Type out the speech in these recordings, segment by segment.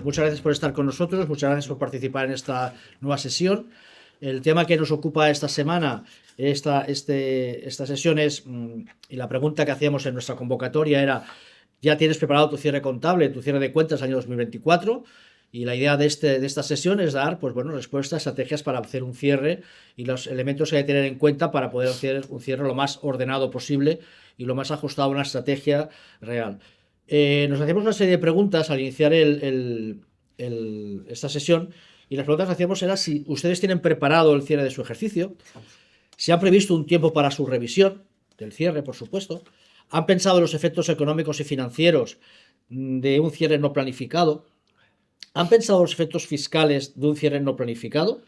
muchas gracias por estar con nosotros, muchas gracias por participar en esta nueva sesión. El tema que nos ocupa esta semana, esta sesión es, y la pregunta que hacíamos en nuestra convocatoria era, ¿ya tienes preparado tu cierre contable, tu cierre de cuentas año 2024? Y la idea de esta sesión es dar respuestas, estrategias para hacer un cierre y los elementos que hay que tener en cuenta para poder hacer un cierre lo más ordenado posible y lo más ajustado a una estrategia real. Nos hacemos una serie de preguntas al iniciar esta sesión y las preguntas que hacíamos era si ustedes tienen preparado el cierre de su ejercicio, si han previsto un tiempo para su revisión del cierre, por supuesto, han pensado en los efectos económicos y financieros de un cierre no planificado, han pensado en los efectos fiscales de un cierre no planificado,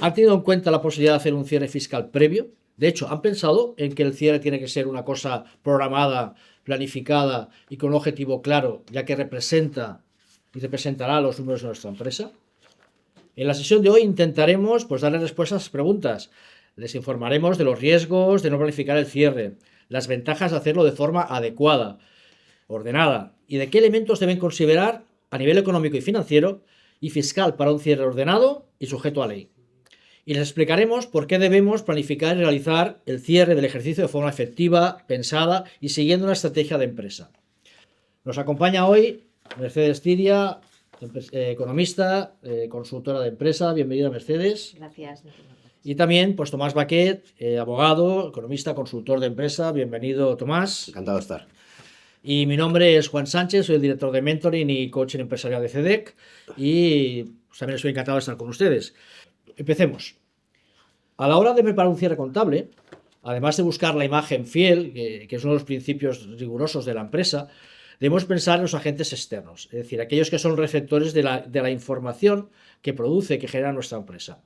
han tenido en cuenta la posibilidad de hacer un cierre fiscal previo. De hecho, han pensado en que el cierre tiene que ser una cosa programada, planificada y con un objetivo claro, ya que representa y representará los números de nuestra empresa. En la sesión de hoy intentaremos darle respuestas a las preguntas. Les informaremos de los riesgos de no planificar el cierre, las ventajas de hacerlo de forma adecuada, ordenada, y de qué elementos deben considerar a nivel económico y financiero y fiscal para un cierre ordenado y sujeto a ley. Y les explicaremos por qué debemos planificar y realizar el cierre del ejercicio de forma efectiva, pensada y siguiendo una estrategia de empresa. Nos acompaña hoy Mercedes Tiria, economista, consultora de empresa. Bienvenida, Mercedes. Gracias. Y también Tomás Baquet, abogado, economista, consultor de empresa. Bienvenido, Tomás. Encantado de estar. Y mi nombre es Juan Sánchez, soy el director de Mentoring y Coaching Empresarial de CEDEC y también estoy encantado de estar con ustedes. Empecemos. A la hora de preparar un cierre contable, además de buscar la imagen fiel, que es uno de los principios rigurosos de la empresa, debemos pensar en los agentes externos, es decir, aquellos que son receptores de la información que produce, que genera nuestra empresa.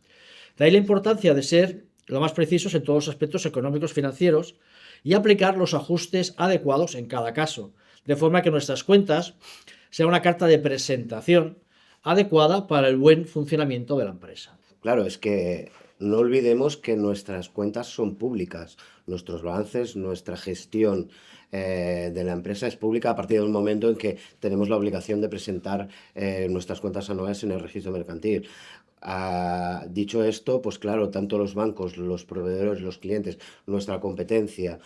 De ahí la importancia de ser lo más precisos en todos los aspectos económicos financieros y aplicar los ajustes adecuados en cada caso, de forma que nuestras cuentas sean una carta de presentación adecuada para el buen funcionamiento de la empresa. Claro, es que no olvidemos que nuestras cuentas son públicas, nuestros balances, nuestra gestión de la empresa es pública a partir del momento en que tenemos la obligación de presentar nuestras cuentas anuales en el registro mercantil. Dicho esto, pues claro, tanto los bancos, los proveedores, los clientes, nuestra competencia,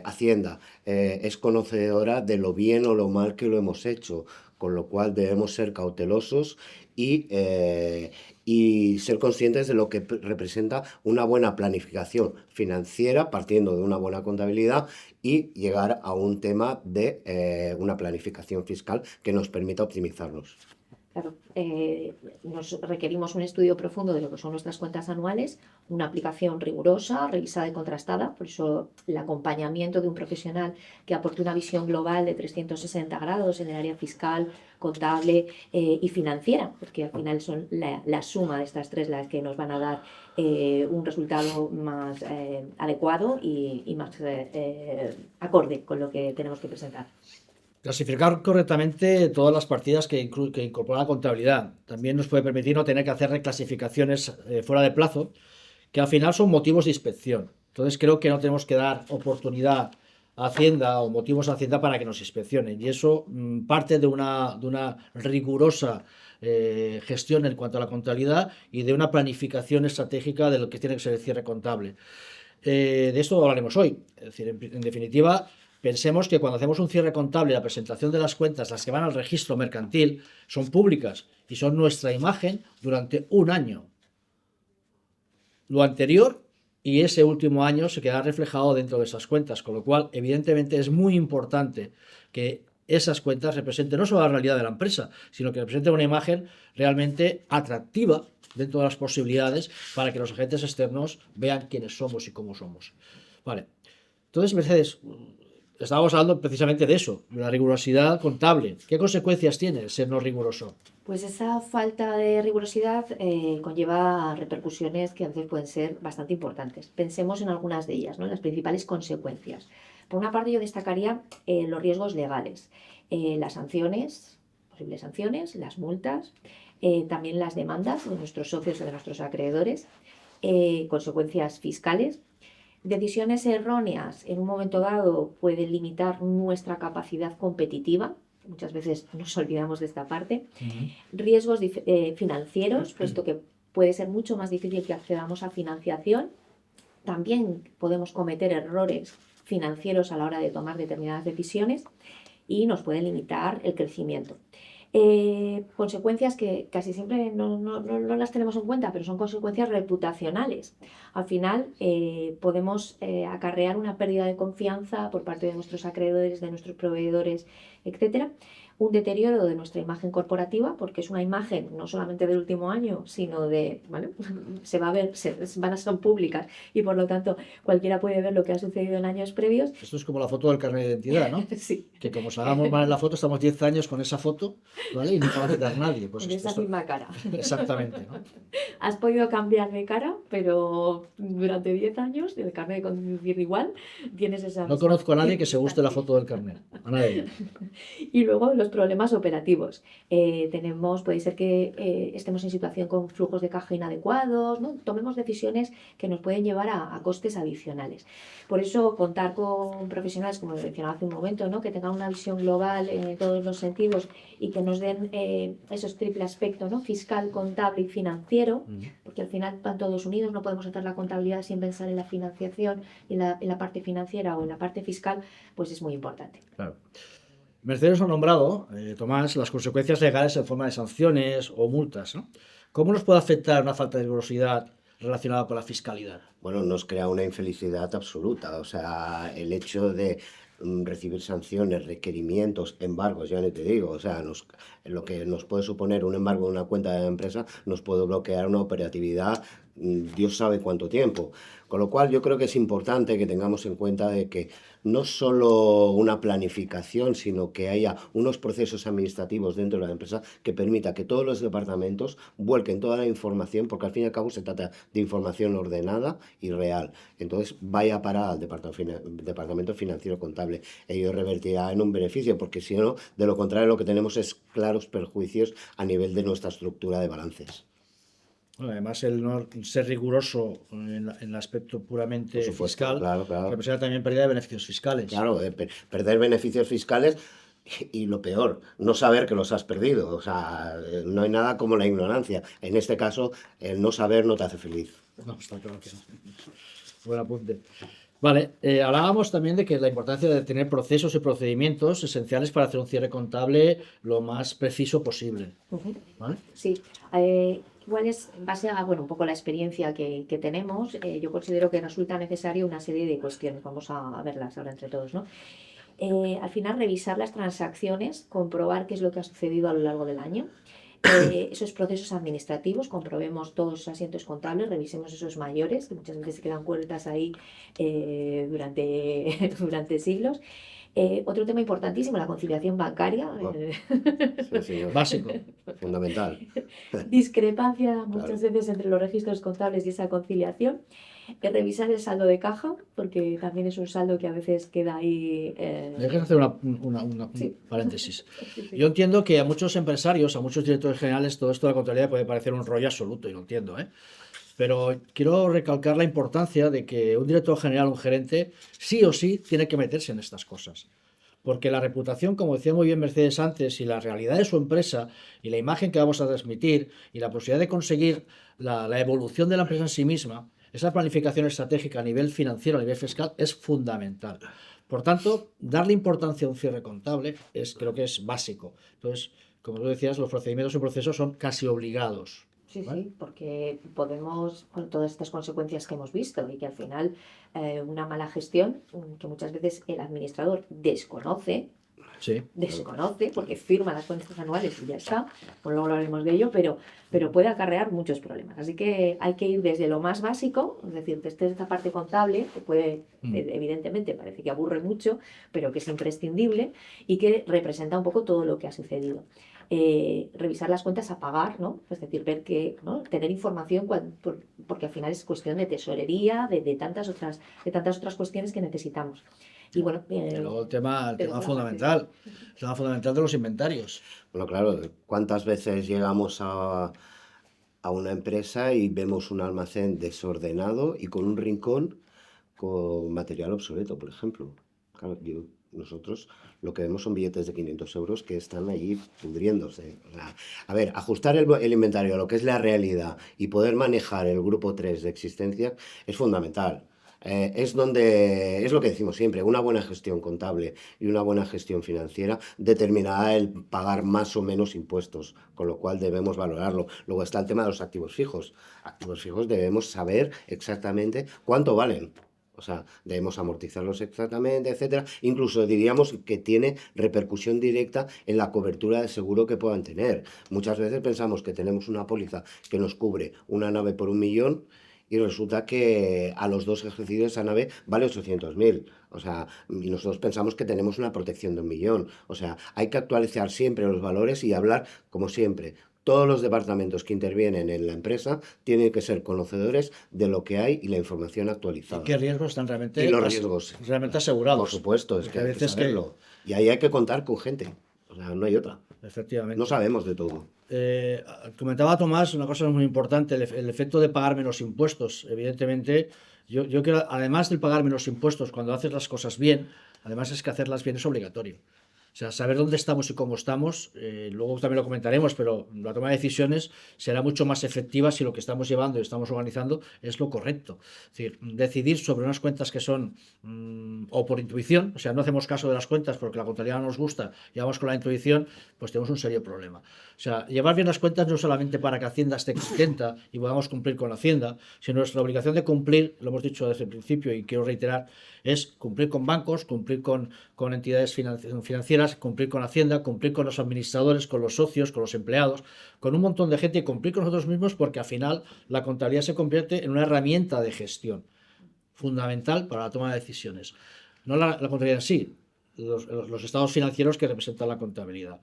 Hacienda, es conocedora de lo bien o lo mal que lo hemos hecho, con lo cual debemos ser cautelosos y ser conscientes de lo que representa una buena planificación financiera, partiendo de una buena contabilidad y llegar a un tema de una planificación fiscal que nos permita optimizarnos. Claro, nos requerimos un estudio profundo de lo que son nuestras cuentas anuales, una aplicación rigurosa, revisada y contrastada, por eso el acompañamiento de un profesional que aporte una visión global de 360 grados en el área fiscal, contable y financiera, porque al final son la suma de estas tres las que nos van a dar un resultado más adecuado y más acorde con lo que tenemos que presentar. Clasificar correctamente todas las partidas que incorpora la contabilidad. También nos puede permitir no tener que hacer reclasificaciones fuera de plazo, que al final son motivos de inspección. Entonces creo que no tenemos que dar oportunidad a Hacienda o motivos a Hacienda para que nos inspeccionen. Y eso parte de una rigurosa gestión en cuanto a la contabilidad y de una planificación estratégica de lo que tiene que ser el cierre contable. De esto hablaremos hoy. Es decir, en definitiva, pensemos que cuando hacemos un cierre contable, la presentación de las cuentas, las que van al registro mercantil, son públicas y son nuestra imagen durante un año. Lo anterior y ese último año se queda reflejado dentro de esas cuentas, con lo cual, evidentemente, es muy importante que esas cuentas representen no solo la realidad de la empresa, sino que representen una imagen realmente atractiva dentro de las posibilidades para que los agentes externos vean quiénes somos y cómo somos. Vale. Entonces, Mercedes, estábamos hablando precisamente de eso, de la rigurosidad contable. ¿Qué consecuencias tiene el ser no riguroso? Pues esa falta de rigurosidad conlleva repercusiones que a veces pueden ser bastante importantes. Pensemos en algunas de ellas, ¿no? Las principales consecuencias. Por una parte, yo destacaría los riesgos legales, las sanciones, posibles sanciones, las multas, también las demandas de nuestros socios o de nuestros acreedores, consecuencias fiscales. Decisiones erróneas en un momento dado pueden limitar nuestra capacidad competitiva, muchas veces nos olvidamos de esta parte. Ujú. Riesgos financieros, puesto que puede ser mucho más difícil que accedamos a financiación. También podemos cometer errores financieros a la hora de tomar determinadas decisiones y nos pueden limitar el crecimiento. Consecuencias que casi siempre no las tenemos en cuenta, pero son consecuencias reputacionales. Al final podemos acarrear una pérdida de confianza por parte de nuestros acreedores, de nuestros proveedores, etcétera. Un deterioro de nuestra imagen corporativa, porque es una imagen no solamente del último año, sino de, ¿vale? Se va a ver, van a ser públicas y por lo tanto cualquiera puede ver lo que ha sucedido en años previos. Esto es como la foto del carnet de identidad, ¿no? Sí. Que como salgamos mal en la foto, estamos 10 años con esa foto, ¿vale? Y no va a quitar nadie. Pues Con esa misma cara. Exactamente, ¿no? Has podido cambiar de cara, pero durante 10 años, el carnet de conducir igual, tienes esa No misma conozco a nadie que se guste la circunstancia. foto del carnet. A nadie. Y luego los problemas operativos. Puede ser que estemos en situación con flujos de caja inadecuados, ¿no? Tomemos decisiones que nos pueden llevar a costes adicionales. Por eso contar con profesionales, como mencionaba hace un momento, ¿no? Que tengan una visión global en todos los sentidos y que nos den esos triple aspectos, ¿no? Fiscal, contable y financiero, porque al final van todos unidos, no podemos hacer la contabilidad sin pensar en la financiación, en la parte financiera o en la parte fiscal, pues es muy importante. Claro. Mercedes ha nombrado, Tomás, las consecuencias legales en forma de sanciones o multas, ¿no? ¿Cómo nos puede afectar una falta de rigurosidad relacionada con la fiscalidad? Bueno, nos crea una infelicidad absoluta. O sea, el hecho de recibir sanciones, requerimientos, embargos, ya no te digo, o sea, lo que nos puede suponer un embargo de una cuenta de la empresa nos puede bloquear una operatividad, Dios sabe cuánto tiempo. Con lo cual yo creo que es importante que tengamos en cuenta de que no solo una planificación, sino que haya unos procesos administrativos dentro de la empresa que permita que todos los departamentos vuelquen toda la información, porque al fin y al cabo se trata de información ordenada y real. Entonces vaya para al departamento financiero contable. Ello revertirá en un beneficio, porque si no, de lo contrario, lo que tenemos es claros perjuicios a nivel de nuestra estructura de balances. Bueno, además, el no ser riguroso en el aspecto Por puramente supuesto, fiscal claro, claro. representa también pérdida de beneficios fiscales. Claro, perder beneficios fiscales y lo peor, no saber que los has perdido. O sea, no hay nada como la ignorancia. En este caso, el no saber no te hace feliz. No, está claro que no. Buen apunte. Vale, hablábamos también de que la importancia de tener procesos y procedimientos esenciales para hacer un cierre contable lo más preciso posible. Ujú. ¿Vale? Sí, igual es en base a, bueno, un poco la experiencia que tenemos, yo considero que resulta necesario una serie de cuestiones, vamos a verlas ahora entre todos, ¿no? Al final, revisar las transacciones, comprobar qué es lo que ha sucedido a lo largo del año. Esos procesos administrativos, comprobemos todos los asientos contables, revisemos esos mayores, que muchas veces se quedan cuerdas ahí durante siglos. Otro tema importantísimo, la conciliación bancaria. Sí, señor. Básico. Fundamental. Discrepancia muchas Claro. veces entre los registros contables y esa conciliación. Revisar el saldo de caja, porque también es un saldo que a veces queda ahí. Déjame hacer un Sí. paréntesis. Sí, sí. Yo entiendo que a muchos empresarios, a muchos directores generales, todo esto de la contabilidad puede parecer un rollo absoluto, y lo entiendo, ¿eh? Pero quiero recalcar la importancia de que un director general, un gerente, sí o sí tiene que meterse en estas cosas. Porque la reputación, como decía muy bien Mercedes antes, y la realidad de su empresa, y la imagen que vamos a transmitir, y la posibilidad de conseguir la evolución de la empresa en sí misma, esa planificación estratégica a nivel financiero, a nivel fiscal, es fundamental. Por tanto, darle importancia a un cierre contable creo que es básico. Entonces, como tú decías, los procedimientos y procesos son casi obligados. Sí, ¿Vale? sí, porque podemos, con todas estas consecuencias que hemos visto y que al final una mala gestión, que muchas veces el administrador Sí. desconoce porque firma las cuentas anuales y ya está, pues luego hablaremos de ello, pero puede acarrear muchos problemas. Así que hay que ir desde lo más básico, es decir, desde esta parte contable, que puede, evidentemente, parece que aburre mucho, pero que es imprescindible y que representa un poco todo lo que ha sucedido. Revisar las cuentas a pagar, ¿no? Es decir, ver que, ¿no? Tener información porque al final es cuestión de tesorería, de tantas otras cuestiones que necesitamos. Y bueno, Y luego el tema pero la fundamental, el tema fundamental de los inventarios. Bueno, claro, ¿cuántas veces llegamos a una empresa y vemos un almacén desordenado y con un rincón con material obsoleto, por ejemplo? Claro, yo Nosotros lo que vemos son billetes de 500 euros que están allí pudriéndose. O sea, a ver, ajustar el inventario a lo que es la realidad y poder manejar el grupo 3 de existencias es fundamental. Es lo que decimos siempre, una buena gestión contable y una buena gestión financiera determinará el pagar más o menos impuestos, con lo cual debemos valorarlo. Luego está el tema de los activos fijos. Activos fijos debemos saber exactamente cuánto valen. O sea, debemos amortizarlos exactamente, etcétera. Incluso diríamos que tiene repercusión directa en la cobertura de seguro que puedan tener. Muchas veces pensamos que tenemos una póliza que nos cubre una nave por 1 millón y resulta que a los 2 ejercicios esa nave vale 800.000. O sea, y nosotros pensamos que tenemos una protección de 1 millón. O sea, hay que actualizar siempre los valores y hablar, como siempre. Todos los departamentos que intervienen en la empresa tienen que ser conocedores de lo que hay y la información ¿Y actualizada. qué riesgos están Y realmente, los riesgos, realmente por asegurados? supuesto, es Porque que a hay que veces que, saberlo. Y ahí hay que contar con gente. O sea, no hay otra. No efectivamente. sabemos de todo. Comentaba Tomás una cosa muy importante, el efecto de pagar menos impuestos. Evidentemente, yo creo, además del pagar menos impuestos, cuando haces las cosas bien, además es que hacerlas bien es obligatorio. O sea, saber dónde estamos y cómo estamos, luego también lo comentaremos, pero la toma de decisiones será mucho más efectiva si lo que estamos llevando y estamos organizando es lo correcto. Es decir, decidir sobre unas cuentas que son o por intuición, o sea, no hacemos caso de las cuentas porque la contabilidad no nos gusta y vamos con la intuición, pues tenemos un serio problema. O sea, llevar bien las cuentas no solamente para que Hacienda esté contenta y podamos cumplir con Hacienda, sino nuestra obligación de cumplir, lo hemos dicho desde el principio y quiero reiterar, es cumplir con bancos, cumplir con entidades financieras, cumplir con Hacienda, cumplir con los administradores, con los socios, con los empleados, con un montón de gente y cumplir con nosotros mismos porque al final la contabilidad se convierte en una herramienta de gestión fundamental para la toma de decisiones. No la contabilidad en sí, los estados financieros que representan la contabilidad.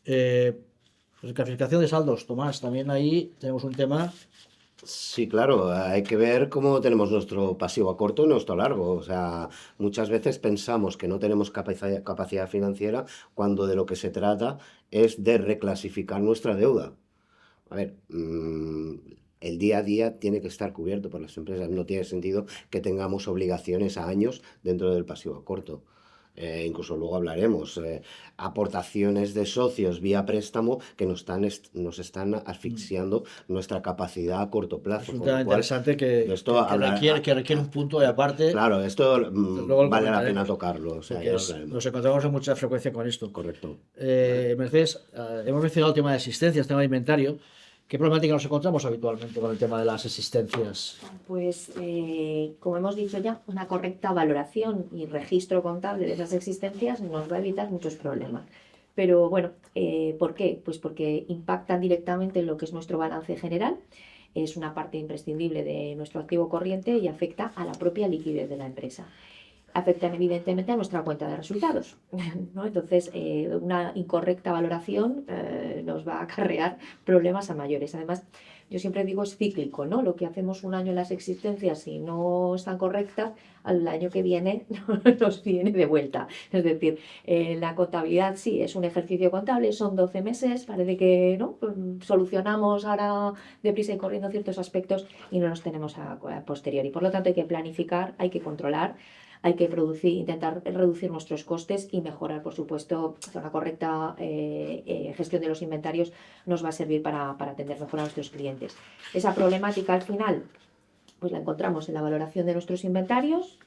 Pues clasificación de saldos, Tomás, también ahí tenemos un tema. Sí, claro, hay que ver cómo tenemos nuestro pasivo a corto y nuestro a largo. O sea, muchas veces pensamos que no tenemos capacidad financiera cuando de lo que se trata es de reclasificar nuestra deuda. A ver, el día a día tiene que estar cubierto por las empresas. No tiene sentido que tengamos obligaciones a años dentro del pasivo a corto. Incluso luego hablaremos. Aportaciones de socios vía préstamo que nos están asfixiando nuestra capacidad a corto Es plazo. un Con tema lo cual, interesante de esto que requiere un punto y aparte, claro, esto luego lo vale la pena comentaremos, tocarlo. O sea, porque ya lo hablaremos. nos encontramos en mucha frecuencia con esto. Correcto. Mercedes, hemos mencionado el tema de asistencias, el tema de inventario. ¿Qué problemática nos encontramos habitualmente con el tema de las existencias? Pues, como hemos dicho ya, una correcta valoración y registro contable de esas existencias nos va a evitar muchos problemas. Pero bueno, ¿por qué? Pues porque impactan directamente en lo que es nuestro balance general, es una parte imprescindible de nuestro activo corriente y afecta a la propia liquidez de la empresa. Afectan evidentemente a nuestra cuenta de resultados, ¿no? Entonces, una incorrecta valoración nos va a acarrear problemas a mayores. Además, yo siempre digo es cíclico, ¿no? Lo que hacemos un año en las existencias, si no están correctas, al año que viene nos viene de vuelta. Es decir, la contabilidad sí es un ejercicio contable, son 12 meses, parece que no. Solucionamos ahora deprisa y corriendo ciertos aspectos y no nos tenemos a posteriori. Por lo tanto, hay que planificar, hay que controlar. Hay que intentar reducir nuestros costes y mejorar, por supuesto, una correcta gestión de los inventarios nos va a servir para atender mejor a nuestros clientes. Esa problemática al final pues la encontramos en la valoración de nuestros inventarios,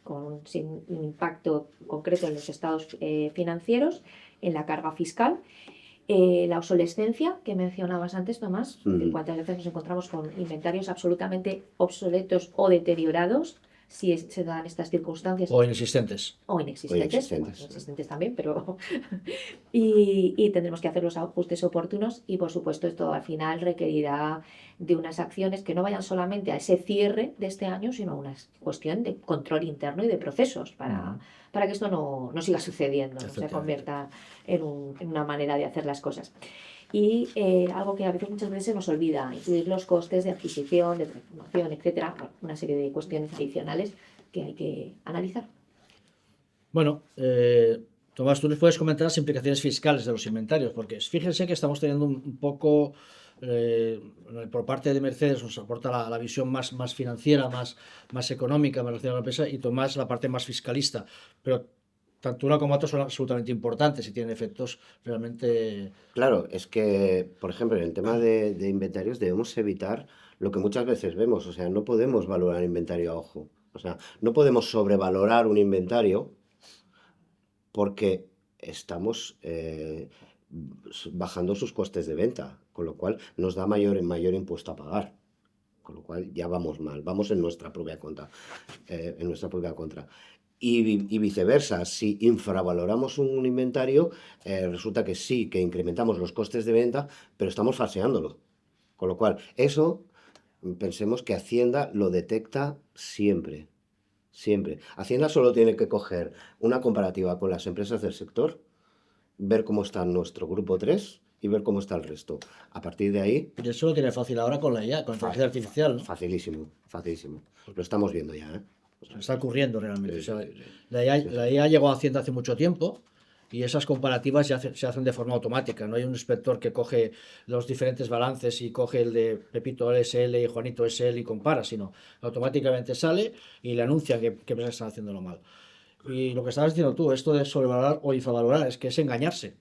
sin un impacto concreto en los estados financieros, en la carga fiscal. La obsolescencia que mencionabas antes, Tomás, cuántas veces nos encontramos con inventarios absolutamente obsoletos o deteriorados si se dan estas circunstancias. O inexistentes. O inexistentes. Bueno, inexistentes. inexistentes también, pero... y tendremos que hacer los ajustes oportunos y, por supuesto, esto al final requerirá de unas acciones que no vayan solamente a ese cierre de este año, sino a una cuestión de control interno y de procesos para que esto no siga sucediendo, no se convierta en una manera de hacer las cosas. Y algo que a veces muchas veces se nos olvida, incluir los costes de adquisición, de transformación, etcétera, bueno, una serie de cuestiones adicionales que hay que analizar. Bueno, Tomás, tú les puedes comentar las implicaciones fiscales de los inventarios, porque fíjense que estamos teniendo un poco, por parte de Mercedes nos aporta la visión más financiera, más económica, más relacionada con la empresa, y Tomás la parte más fiscalista. Pero tanto una como otra son absolutamente importantes y tienen efectos realmente... Claro, es que, por ejemplo, en el tema de inventarios debemos evitar lo que muchas veces vemos, o sea, no podemos valorar inventario a ojo, o sea, no podemos sobrevalorar un inventario porque estamos bajando sus costes de venta, con lo cual nos da mayor impuesto a pagar, con lo cual ya vamos mal, vamos en nuestra propia contra, en nuestra propia contra. Y viceversa, si infravaloramos un inventario, resulta que sí, que incrementamos los costes de venta, pero estamos falseándolo. Con lo cual, eso pensemos que Hacienda lo detecta siempre, siempre. Hacienda solo tiene que coger una comparativa con las empresas del sector, ver cómo está nuestro grupo 3 y ver cómo está el resto. A partir de ahí, Y eso lo tiene fácil ahora con la IA, con la inteligencia artificial, ¿no? facilísimo, facilísimo. Lo estamos viendo ya, ¿eh? O sea, Está ocurriendo realmente. O sí, sea, sí, sí. la IA llegó a Hacienda hace mucho tiempo y esas comparativas se hacen de forma automática. No hay un inspector que coge los diferentes balances y coge el de Pepito SL y Juanito SL y compara, sino automáticamente sale y le anuncia que empresas están haciéndolo mal. Y lo que estabas diciendo tú, esto de sobrevalorar o infravalorar, es que es engañarse.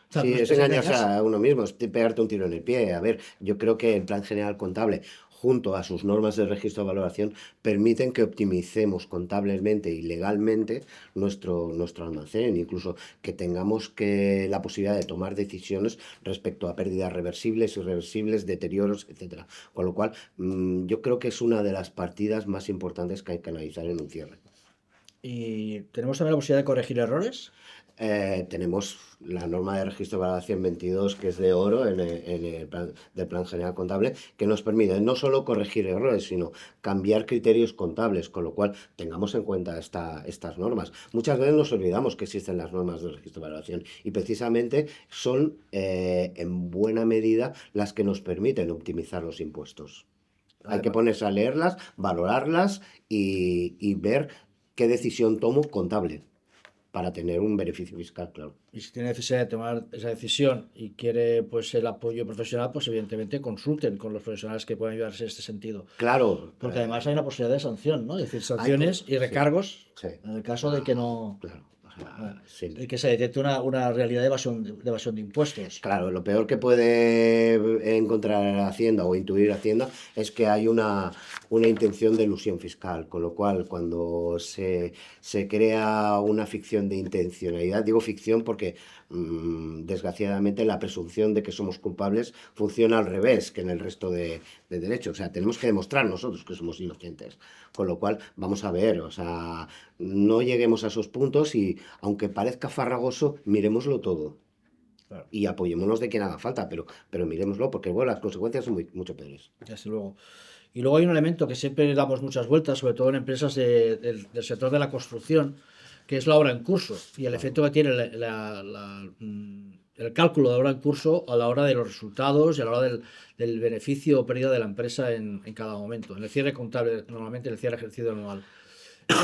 O sea, Sí, es es engañarse engañarse. a uno mismo, es pegarte un tiro en el pie. A ver, yo creo que el Plan General Contable, junto a sus normas de registro de valoración, permiten que optimicemos contablemente y legalmente nuestro almacén, incluso que tengamos la posibilidad de tomar decisiones respecto a pérdidas reversibles, irreversibles, deterioros, etcétera. Con lo cual, yo creo que es una de las partidas más importantes que hay que analizar en un cierre. Y tenemos también la posibilidad de corregir errores. Tenemos la norma de registro de valoración 22, que es de oro en el plan, del Plan General Contable, que nos permite no solo corregir errores, sino cambiar criterios contables, con lo cual tengamos en cuenta estas normas. Muchas veces nos olvidamos que existen las normas de registro de valoración y precisamente son en buena medida las que nos permiten optimizar los impuestos. Hay que Además, ponerse a leerlas, valorarlas y ver qué decisión tomo contable para tener un beneficio fiscal, claro. y si tiene necesidad de tomar esa decisión y quiere pues el apoyo profesional, pues evidentemente consulten con los profesionales que pueden ayudarse en este sentido. Claro, Porque además hay una posibilidad de sanción, ¿no? Es decir, hay sanciones y sí, recargos sí, en el caso de que no, claro, o eh, sea, sí. de que se detecte una realidad de evasión de impuestos. Claro, lo peor que puede encontrar Hacienda o intuir Hacienda es que hay una intención de elusión fiscal, con lo cual cuando se crea una ficción de intencionalidad, digo ficción porque desgraciadamente la presunción de que somos culpables funciona al revés que en el resto de derechos, o sea, tenemos que demostrar nosotros que somos inocentes, con lo cual vamos a ver, o sea, no lleguemos a esos puntos y aunque parezca farragoso, miremoslo todo Claro, y apoyémonos de quien haga falta, pero miremoslo porque bueno, las consecuencias son mucho peores. desde luego. Y luego hay un elemento que siempre damos muchas vueltas, sobre todo en empresas del sector de la construcción, que es la obra en curso y el Claro. efecto que tiene el cálculo de la obra en curso a la hora de los resultados y a la hora del beneficio o pérdida de la empresa en cada momento. En el cierre contable, normalmente en el cierre ejercicio anual.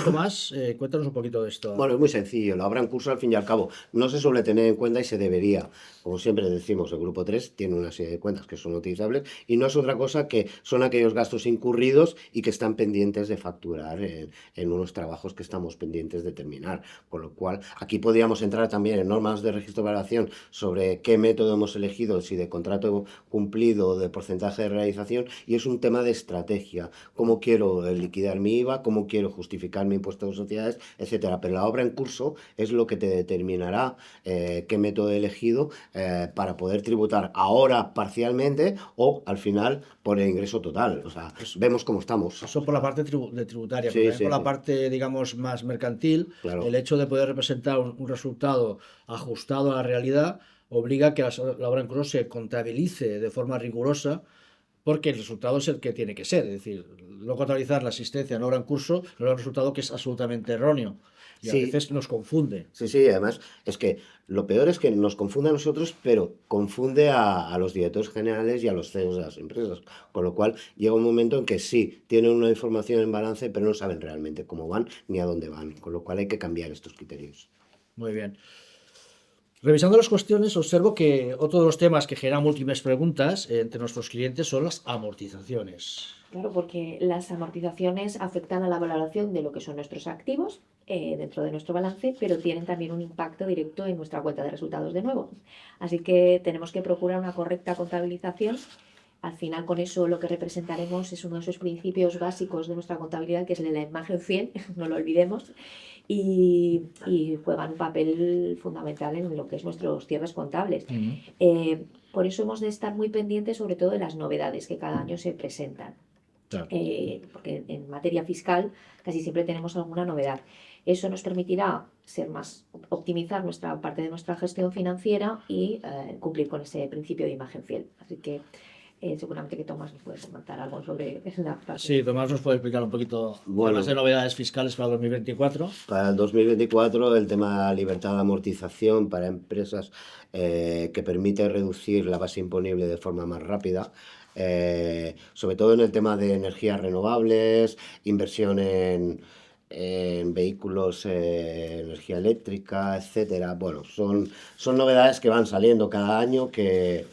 Tomás, cuéntanos un poquito de esto. Bueno, es muy sencillo, la obra en curso al fin y al cabo no se suele tener en cuenta y se debería. Como siempre decimos, el grupo 3 tiene una serie de cuentas que son utilizables y no es otra cosa que son aquellos gastos incurridos y que están pendientes de facturar en unos trabajos que estamos pendientes de terminar. Con lo cual, aquí podríamos entrar también en normas de registro de evaluación sobre qué método hemos elegido, si de contrato cumplido o de porcentaje de realización, y es un tema de estrategia. Cómo quiero liquidar mi IVA, cómo quiero justificar mi impuesto de sociedades, etcétera. Pero la obra en curso es lo que te determinará qué método he elegido para poder tributar ahora parcialmente o al final por el ingreso total. O sea, vemos cómo estamos. Eso por la parte de tributaria, pero Sí, también por sí, la sí, parte, digamos, más mercantil, el claro. hecho de poder representar un resultado ajustado a la realidad obliga a que la obra en curso se contabilice de forma rigurosa porque el resultado es el que tiene que ser. Es decir, no contabilizar la existencia en obra en curso no es un resultado que es absolutamente erróneo y a Sí, veces nos confunde. sí, sí, además es que lo peor es que nos confunde a nosotros, pero confunde a los directores generales y a los CEOs de las empresas. Con lo cual llega un momento en que sí, tienen una información en balance, pero no saben realmente cómo van ni a dónde van. Con lo cual hay que cambiar estos criterios. Muy bien. Revisando las cuestiones, observo que otro de los temas que genera múltiples preguntas entre nuestros clientes son las amortizaciones. Claro, porque las amortizaciones afectan a la valoración de lo que son nuestros activos dentro de nuestro balance, pero tienen también un impacto directo en nuestra cuenta de resultados de nuevo. Así que tenemos que procurar una correcta contabilización. Al final, con eso lo que representaremos es uno de esos principios básicos de nuestra contabilidad, que es el de la imagen fiel, no lo olvidemos, y juegan un papel fundamental en lo que es nuestros cierres contables. Por eso hemos de estar muy pendientes, sobre todo de las novedades que cada año se presentan. Claro. Porque en materia fiscal casi siempre tenemos alguna novedad. Eso nos permitirá optimizar nuestra parte de nuestra gestión financiera y cumplir con ese principio de imagen fiel. Así que seguramente que Tomás nos puede comentar algo sobre la parte. Sí, Tomás nos puede explicar un poquito Bueno, más de novedades fiscales para 2024. para el 2024 el tema libertad de amortización para empresas que permite reducir la base imponible de forma más rápida. Sobre todo en el tema de energías renovables, inversión en vehículos, energía eléctrica, etcétera. Bueno, son novedades que van saliendo cada año, que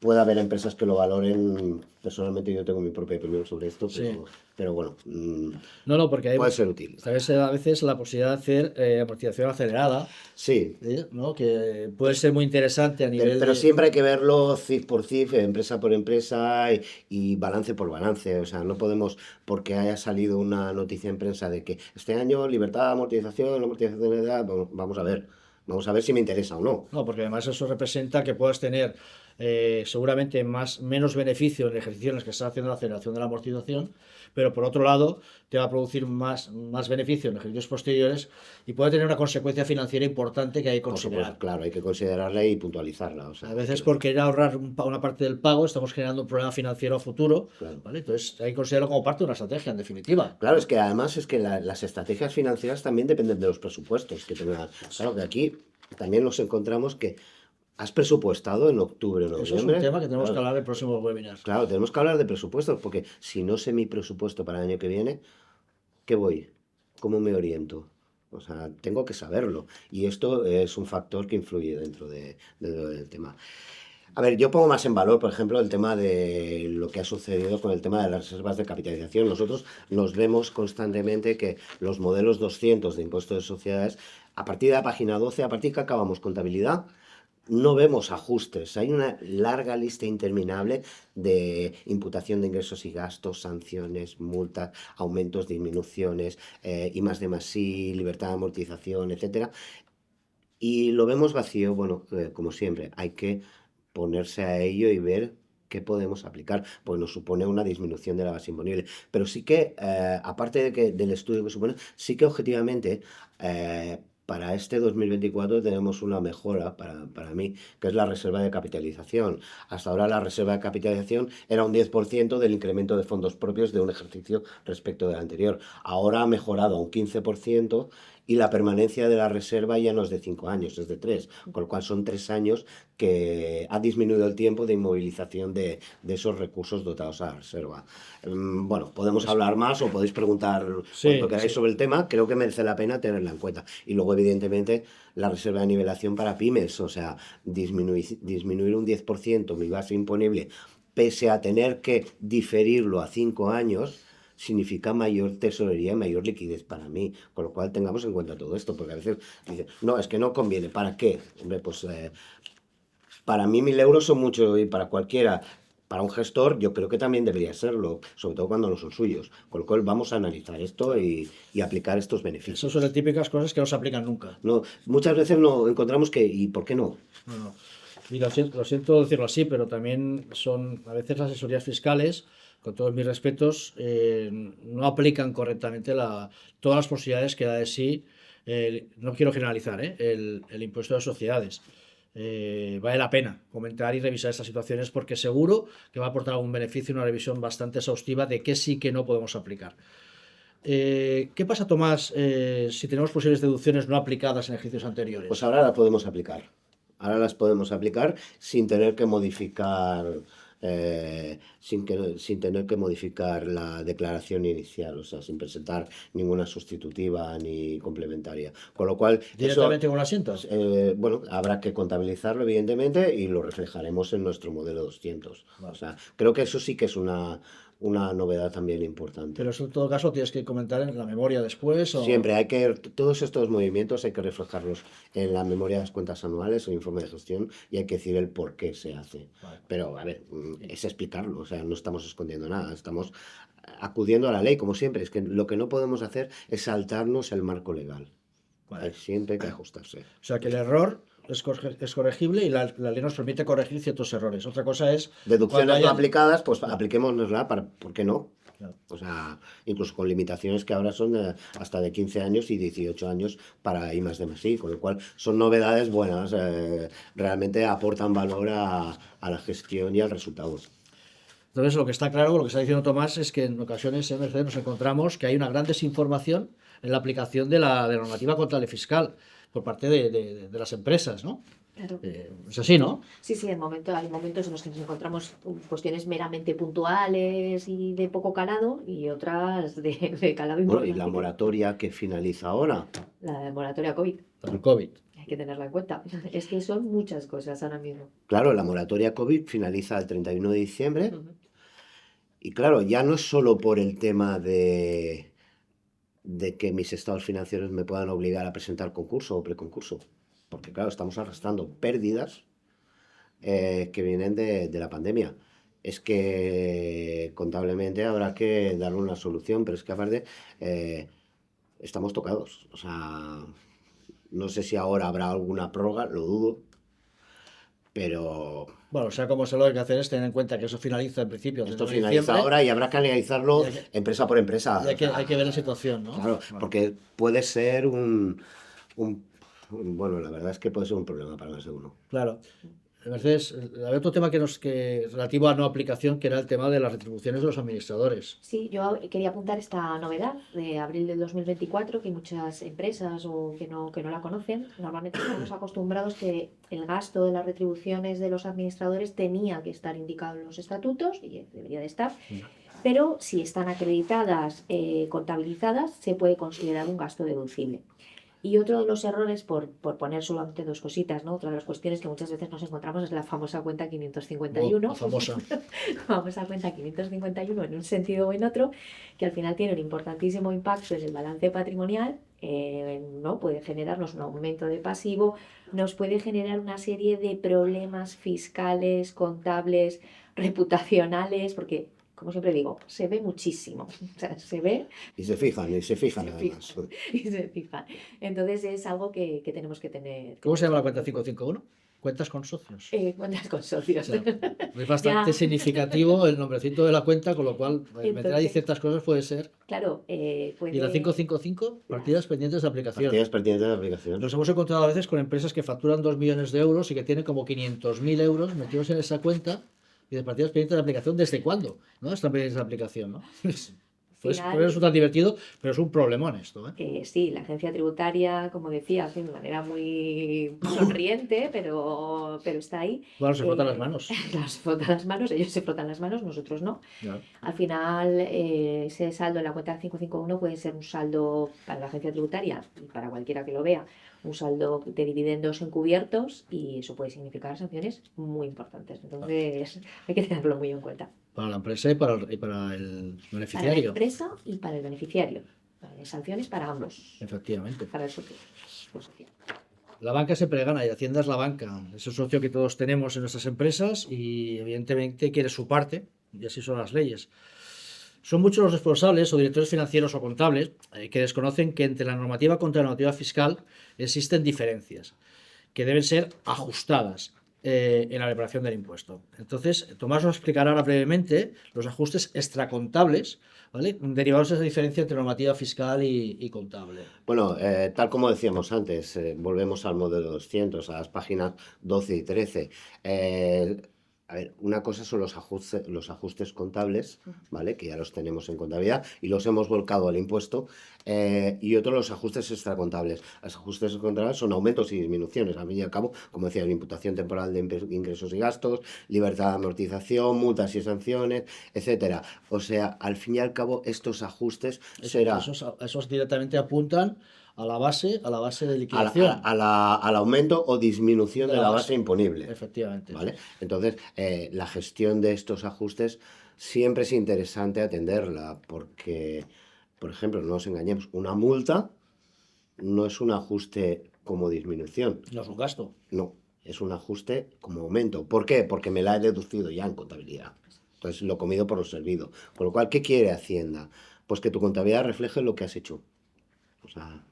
puede haber empresas que lo valoren. Personalmente yo tengo mi propia opinión sobre esto, Sí. pero bueno, No, porque hay puede ser útil. a veces la posibilidad de hacer amortización acelerada, Sí, ¿no? Que puede ser muy interesante a nivel pero de... siempre hay que verlo CIF por CIF, empresa por empresa y balance por balance. O sea, no podemos, porque haya salido una noticia en prensa de que este año libertad, amortización de edad, vamos a ver. Vamos a ver si me interesa o no. No, porque además eso representa que puedas tener seguramente menos beneficio en ejercicios que estás haciendo la aceleración de la amortización, pero por otro lado te va a producir más beneficio en ejercicios posteriores y puede tener una consecuencia financiera importante que hay que Por considerar. supuesto, claro, hay que considerarla y puntualizarla. O sea, A veces por querer ahorrar una parte del pago estamos generando un problema financiero a futuro, Claro. ¿vale? Entonces hay que considerarlo como parte de una estrategia, en definitiva. Claro, es que además las estrategias financieras también dependen de los presupuestos que tengan. Claro que aquí también nos encontramos que has presupuestado en octubre o Eso es un noviembre. tema que tenemos que Claro, hablar en el próximo webinar. claro, tenemos que hablar de presupuestos, porque si no sé mi presupuesto para el año que viene, ¿qué voy? ¿Cómo me oriento? O sea, tengo que saberlo. Y esto es un factor que influye dentro del tema. A ver, yo pongo más en valor, por ejemplo, el tema de lo que ha sucedido con el tema de las reservas de capitalización. Nosotros nos vemos constantemente que los modelos 200 de impuestos de sociedades, a partir de la página 12, a partir que acabamos contabilidad, no vemos ajustes. Hay una larga lista interminable de imputación de ingresos y gastos, sanciones, multas, aumentos, disminuciones, I más D más I, libertad de amortización, etcétera. Y lo vemos vacío. Bueno, como siempre, hay que ponerse a ello y ver qué podemos aplicar, pues nos supone una disminución de la base imponible. Pero sí que, aparte del estudio que supone, sí que objetivamente para este 2024 tenemos una mejora para mí, que es la reserva de capitalización. Hasta ahora la reserva de capitalización era un 10% del incremento de fondos propios de un ejercicio respecto del anterior. Ahora ha mejorado a un 15%. Y la permanencia de la reserva ya no es de 5 años, es de 3, con lo cual son 3 años que ha disminuido el tiempo de inmovilización de esos recursos dotados a la reserva. Bueno, podemos hablar más o podéis preguntar Sí, cuanto queráis sí. sobre el tema, creo que merece la pena tenerla en cuenta. Y luego, evidentemente, la reserva de nivelación para pymes, o sea, disminuir un 10% mi base imponible, pese a tener que diferirlo a 5 años, significa mayor tesorería y mayor liquidez para mí, con lo cual tengamos en cuenta todo esto, porque a veces dicen, no, es que no conviene, ¿para qué? Hombre, pues para mí 1.000 euros son mucho y para cualquiera. Para un gestor yo creo que también debería serlo, sobre todo cuando no son suyos, con lo cual vamos a analizar esto y aplicar estos beneficios. Esas son las típicas cosas que no se aplican nunca. No, muchas veces no encontramos que, ¿y por qué no? No. Y lo siento decirlo así, pero también son a veces las asesorías fiscales, con todos mis respetos, no aplican correctamente todas las posibilidades que da de sí, no quiero generalizar, el impuesto de sociedades. Vale la pena comentar y revisar estas situaciones porque seguro que va a aportar algún beneficio y una revisión bastante exhaustiva de qué sí que no podemos aplicar. ¿Qué pasa, Tomás, si tenemos posibles deducciones no aplicadas en ejercicios anteriores? Pues ahora las podemos aplicar. Ahora las podemos aplicar sin tener que modificar sin tener que modificar la declaración inicial, o sea, sin presentar ninguna sustitutiva ni complementaria. Con lo cual, eso, Directamente con el asiento. bueno, habrá que contabilizarlo, evidentemente, y lo reflejaremos en nuestro modelo 200. Vale. O sea, creo que eso sí que es una novedad también importante. Pero eso en todo caso tienes que comentar en la memoria después. Siempre hay que, todos estos movimientos hay que reflejarlos en la memoria de las cuentas anuales o informe de gestión y hay que decir el por qué se hace. Vale. Pero, a ver, es explicarlo, o sea, no estamos escondiendo nada, estamos acudiendo a la ley, como siempre. Es que lo que no podemos hacer es saltarnos el marco legal. Vale. Siempre hay que ajustarse. O sea que el error es corregible y la ley nos permite corregir ciertos errores. Otra cosa es Deducciones cuando no haya- aplicadas, pues apliquémonosla, ¿por qué no? Claro. O sea, incluso con limitaciones que ahora son hasta de 15 años y 18 años para I más D más I, con lo cual son novedades buenas, realmente aportan valor a la gestión y al resultado. Entonces, lo que está claro, lo que está diciendo Tomás, es que en ocasiones en Mercedes nos encontramos que hay una gran desinformación en la aplicación de la normativa contable fiscal por parte de las empresas, ¿no? Claro. Es así, ¿no? Sí, hay momentos en los que nos encontramos cuestiones meramente puntuales y de poco calado y otras de calado Bueno, y importante. la moratoria que finaliza ahora. La moratoria COVID, El COVID. hay que tenerla en cuenta. Es que son muchas cosas ahora mismo. Claro, la moratoria COVID finaliza el 31 de diciembre. Ujú. Y claro, ya no es solo por el tema de que mis estados financieros me puedan obligar a presentar concurso o preconcurso, porque claro, estamos arrastrando pérdidas que vienen de la pandemia. Es que contablemente habrá que darle una solución, pero es que aparte estamos tocados. O sea, no sé si ahora habrá alguna prórroga, lo dudo, pero Bueno, o sea, como se lo que hay que hacer es tener en cuenta que eso finaliza en principio el esto 31 de finaliza diciembre ahora y habrá que analizarlo y hay que- empresa por empresa. y hay que ver la situación, ¿no? Claro, Vale. porque puede ser bueno, la verdad es que puede ser un problema para más de uno. Claro. Mercedes, había otro tema relativo a no aplicación, que era el tema de las retribuciones de los administradores. Sí, yo quería apuntar esta novedad de abril del 2024, que muchas empresas o que no la conocen. Normalmente estamos acostumbrados que el gasto de las retribuciones de los administradores tenía que estar indicado en los estatutos y debería de estar, pero si están acreditadas, contabilizadas, se puede considerar un gasto deducible. Y otro de los errores, por poner solamente dos cositas, ¿no? Otra de las cuestiones que muchas veces nos encontramos es la famosa cuenta 551. La famosa. Famosa cuenta 551 en un sentido o en otro, que al final tiene un importantísimo impacto en el balance patrimonial, ¿no? Puede generarnos un aumento de pasivo, nos puede generar una serie de problemas fiscales, contables, reputacionales, porque, como siempre digo, se ve muchísimo. O sea, se ve Y se fijan se además. y se fijan. Entonces es algo que tenemos que tener. ¿Cómo se llama la cuenta 551? Cuentas con socios. Cuentas con O socios. sea, es bastante Ya. significativo el nombrecito de la cuenta, con lo cual meter ahí Entonces, ciertas cosas puede ser. Claro, Y la puede. 555, partidas pendientes de aplicación. Partidas pertinentes de aplicación. Nos hemos encontrado a veces con empresas que facturan 2 millones de euros y que tienen como 500.000 euros metidos en esa cuenta y de partidas pendientes de aplicación. ¿Desde cuándo? ¿No? Están pendientes de aplicación, ¿no? Pues Final- puede resultar divertido, pero es un problemón esto, ¿eh? Sí, la agencia tributaria, como decía, hace de manera muy sonriente, pero está ahí. Bueno, se frotan las manos. Se frotan las manos, ellos se frotan las manos, nosotros no. Ya. Al final, ese saldo en la cuenta 551 puede ser un saldo para la agencia tributaria y para cualquiera que lo vea, un saldo de dividendos encubiertos y eso puede significar sanciones muy importantes. Entonces, hay que tenerlo muy en cuenta. Para la empresa y para el Para la beneficiario. empresa y para el beneficiario. Sanciones para ambos, Efectivamente. para el socio. social. La banca siempre gana y Hacienda es la banca. Es el socio que todos tenemos en nuestras empresas y evidentemente quiere su parte y así son las leyes. Son muchos los responsables o directores financieros o contables que desconocen que entre la normativa contra la normativa fiscal existen diferencias que deben ser ajustadas en la preparación del impuesto. Entonces, Tomás nos explicará ahora brevemente los ajustes extracontables, ¿vale? Derivados de esa diferencia entre normativa fiscal y contable. Bueno, tal como decíamos antes, volvemos al modelo 200, a las páginas 12 y 13. A ver, una cosa son los ajustes contables, ¿vale? Que ya los tenemos en contabilidad y los hemos volcado al impuesto. Y otro, los ajustes extracontables. Los ajustes contables son aumentos y disminuciones. Al fin y al cabo, como decía, la imputación temporal de ingresos y gastos, libertad de amortización, multas y sanciones, etcétera. O sea, al fin y al cabo, estos ajustes será Esos directamente apuntan a la base de liquidación al aumento o disminución de de la la base. base imponible. Efectivamente. ¿Vale? Entonces, la gestión de estos ajustes siempre es interesante atenderla porque, por ejemplo, no nos engañemos, una multa no es un ajuste como disminución, No es un gasto. no, es un ajuste como aumento. ¿Por qué? Porque me la he deducido ya en contabilidad. Entonces, lo comido por lo servido. Con lo cual, ¿qué quiere Hacienda? Pues que tu contabilidad refleje lo que has hecho. O sea,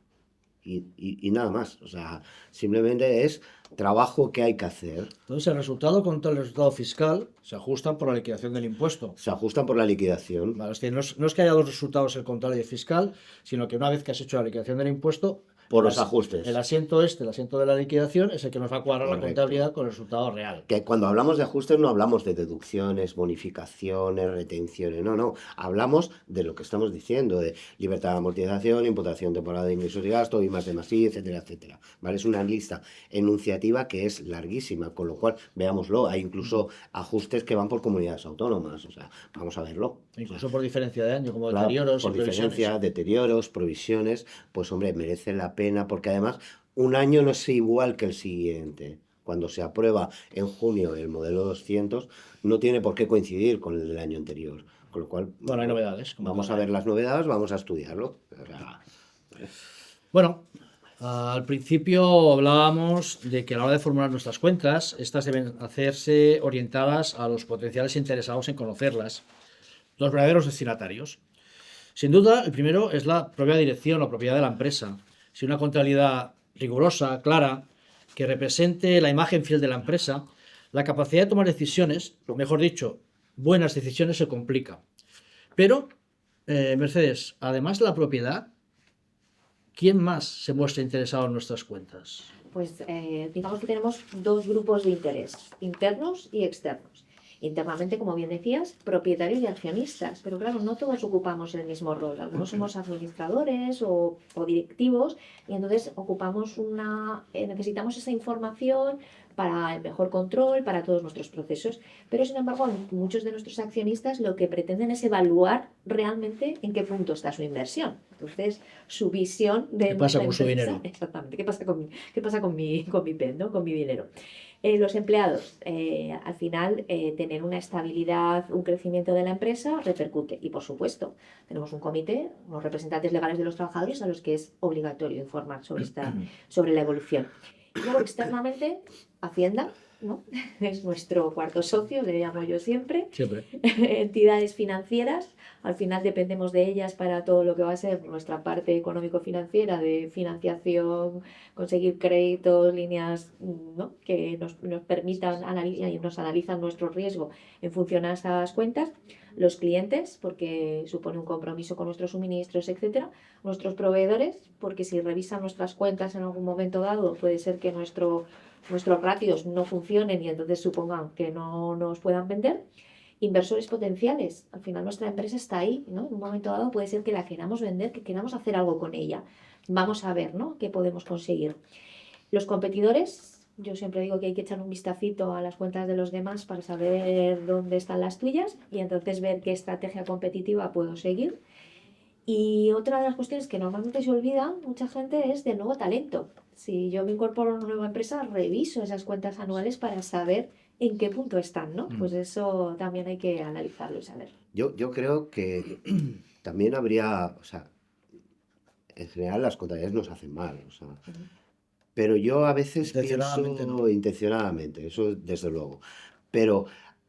y nada más. O sea, simplemente es trabajo que hay que hacer. Entonces, el resultado contra el resultado fiscal se ajustan por la liquidación del impuesto. Se ajustan por la liquidación. ¿Vale? Es decir, no es que haya dos resultados, el contable y el fiscal, sino que una vez que has hecho la liquidación del impuesto, Por los ajustes. el asiento el asiento de la liquidación, es el que nos va a cuadrar la Correcto. contabilidad con el resultado real. Que cuando hablamos de ajustes no hablamos de deducciones, bonificaciones, retenciones, no. Hablamos de lo que estamos diciendo, de libertad de amortización, imputación temporal de ingresos y gastos, I más D más I, etcétera, etcétera. ¿Vale? Es una lista enunciativa que es larguísima, con lo cual, veámoslo, hay incluso ajustes que van por comunidades autónomas, o sea, vamos a verlo. Incluso por diferencia de año, como Claro, deterioros por y previsiones. diferencia, deterioros, provisiones, pues hombre, merece la pena porque además un año no es igual que el siguiente. Cuando se aprueba en junio el modelo 200, no tiene por qué coincidir con el del año anterior. Con lo cual, Bueno, hay novedades. vamos a ver las novedades, vamos a estudiarlo. O sea, Bueno, al principio hablábamos de que a la hora de formular nuestras cuentas, estas deben hacerse orientadas a los potenciales interesados en conocerlas, los verdaderos destinatarios. Sin duda, el primero es la propia dirección o propiedad de la empresa. Si una contabilidad rigurosa, clara, que represente la imagen fiel de la empresa, la capacidad de tomar decisiones, o mejor dicho, buenas decisiones, se complica. Pero, Mercedes, además de la propiedad, ¿quién más se muestra interesado en nuestras cuentas? Pues digamos que tenemos dos grupos de interés, internos y externos. Internamente, como bien decías, propietarios y accionistas, pero claro, no todos ocupamos el mismo rol. Algunos somos administradores o directivos y entonces necesitamos esa información para el mejor control, para todos nuestros procesos. Pero sin embargo, muchos de nuestros accionistas lo que pretenden es evaluar realmente en qué punto está su inversión. Entonces, su visión de ¿Qué pasa la con su empresa, dinero? exactamente, ¿qué pasa con mi PEN, ¿no? Con mi dinero? Los empleados, al final, tener una estabilidad, un crecimiento de la empresa repercute. Y por supuesto, tenemos un comité, unos representantes legales de los trabajadores a los que es obligatorio informar sobre la evolución. Y luego, externamente, Hacienda, ¿no? Es nuestro cuarto socio, le llamo yo siempre. Siempre. Entidades financieras, al final dependemos de ellas para todo lo que va a ser nuestra parte económico-financiera de financiación, conseguir créditos, líneas, ¿no? Que nos permitan y nos analizan nuestro riesgo en función a esas cuentas. Los clientes, porque supone un compromiso con nuestros suministros, etcétera. Nuestros proveedores, porque si revisan nuestras cuentas en algún momento dado, puede ser que nuestros ratios no funcionen y entonces supongan que no nos puedan vender. Inversores potenciales, al final nuestra empresa está ahí, ¿no? En un momento dado puede ser que la queramos vender, que queramos hacer algo con ella. Vamos a ver, ¿no? ¿Qué podemos conseguir? Los competidores, yo siempre digo que hay que echar un vistacito a las cuentas de los demás para saber dónde están las tuyas y entonces ver qué estrategia competitiva puedo seguir. Y otra de las cuestiones que normalmente se olvida mucha gente es del nuevo talento. Si yo me incorporo a una nueva empresa, reviso esas cuentas anuales para saber en qué punto están, ¿no? Pues eso también hay que analizarlo y saber. yo creo que también habría, o sea, en general las contabilidades nos hacen mal, o sea, pero yo a veces Intencionadamente pienso no. intencionadamente, eso desde luego, pero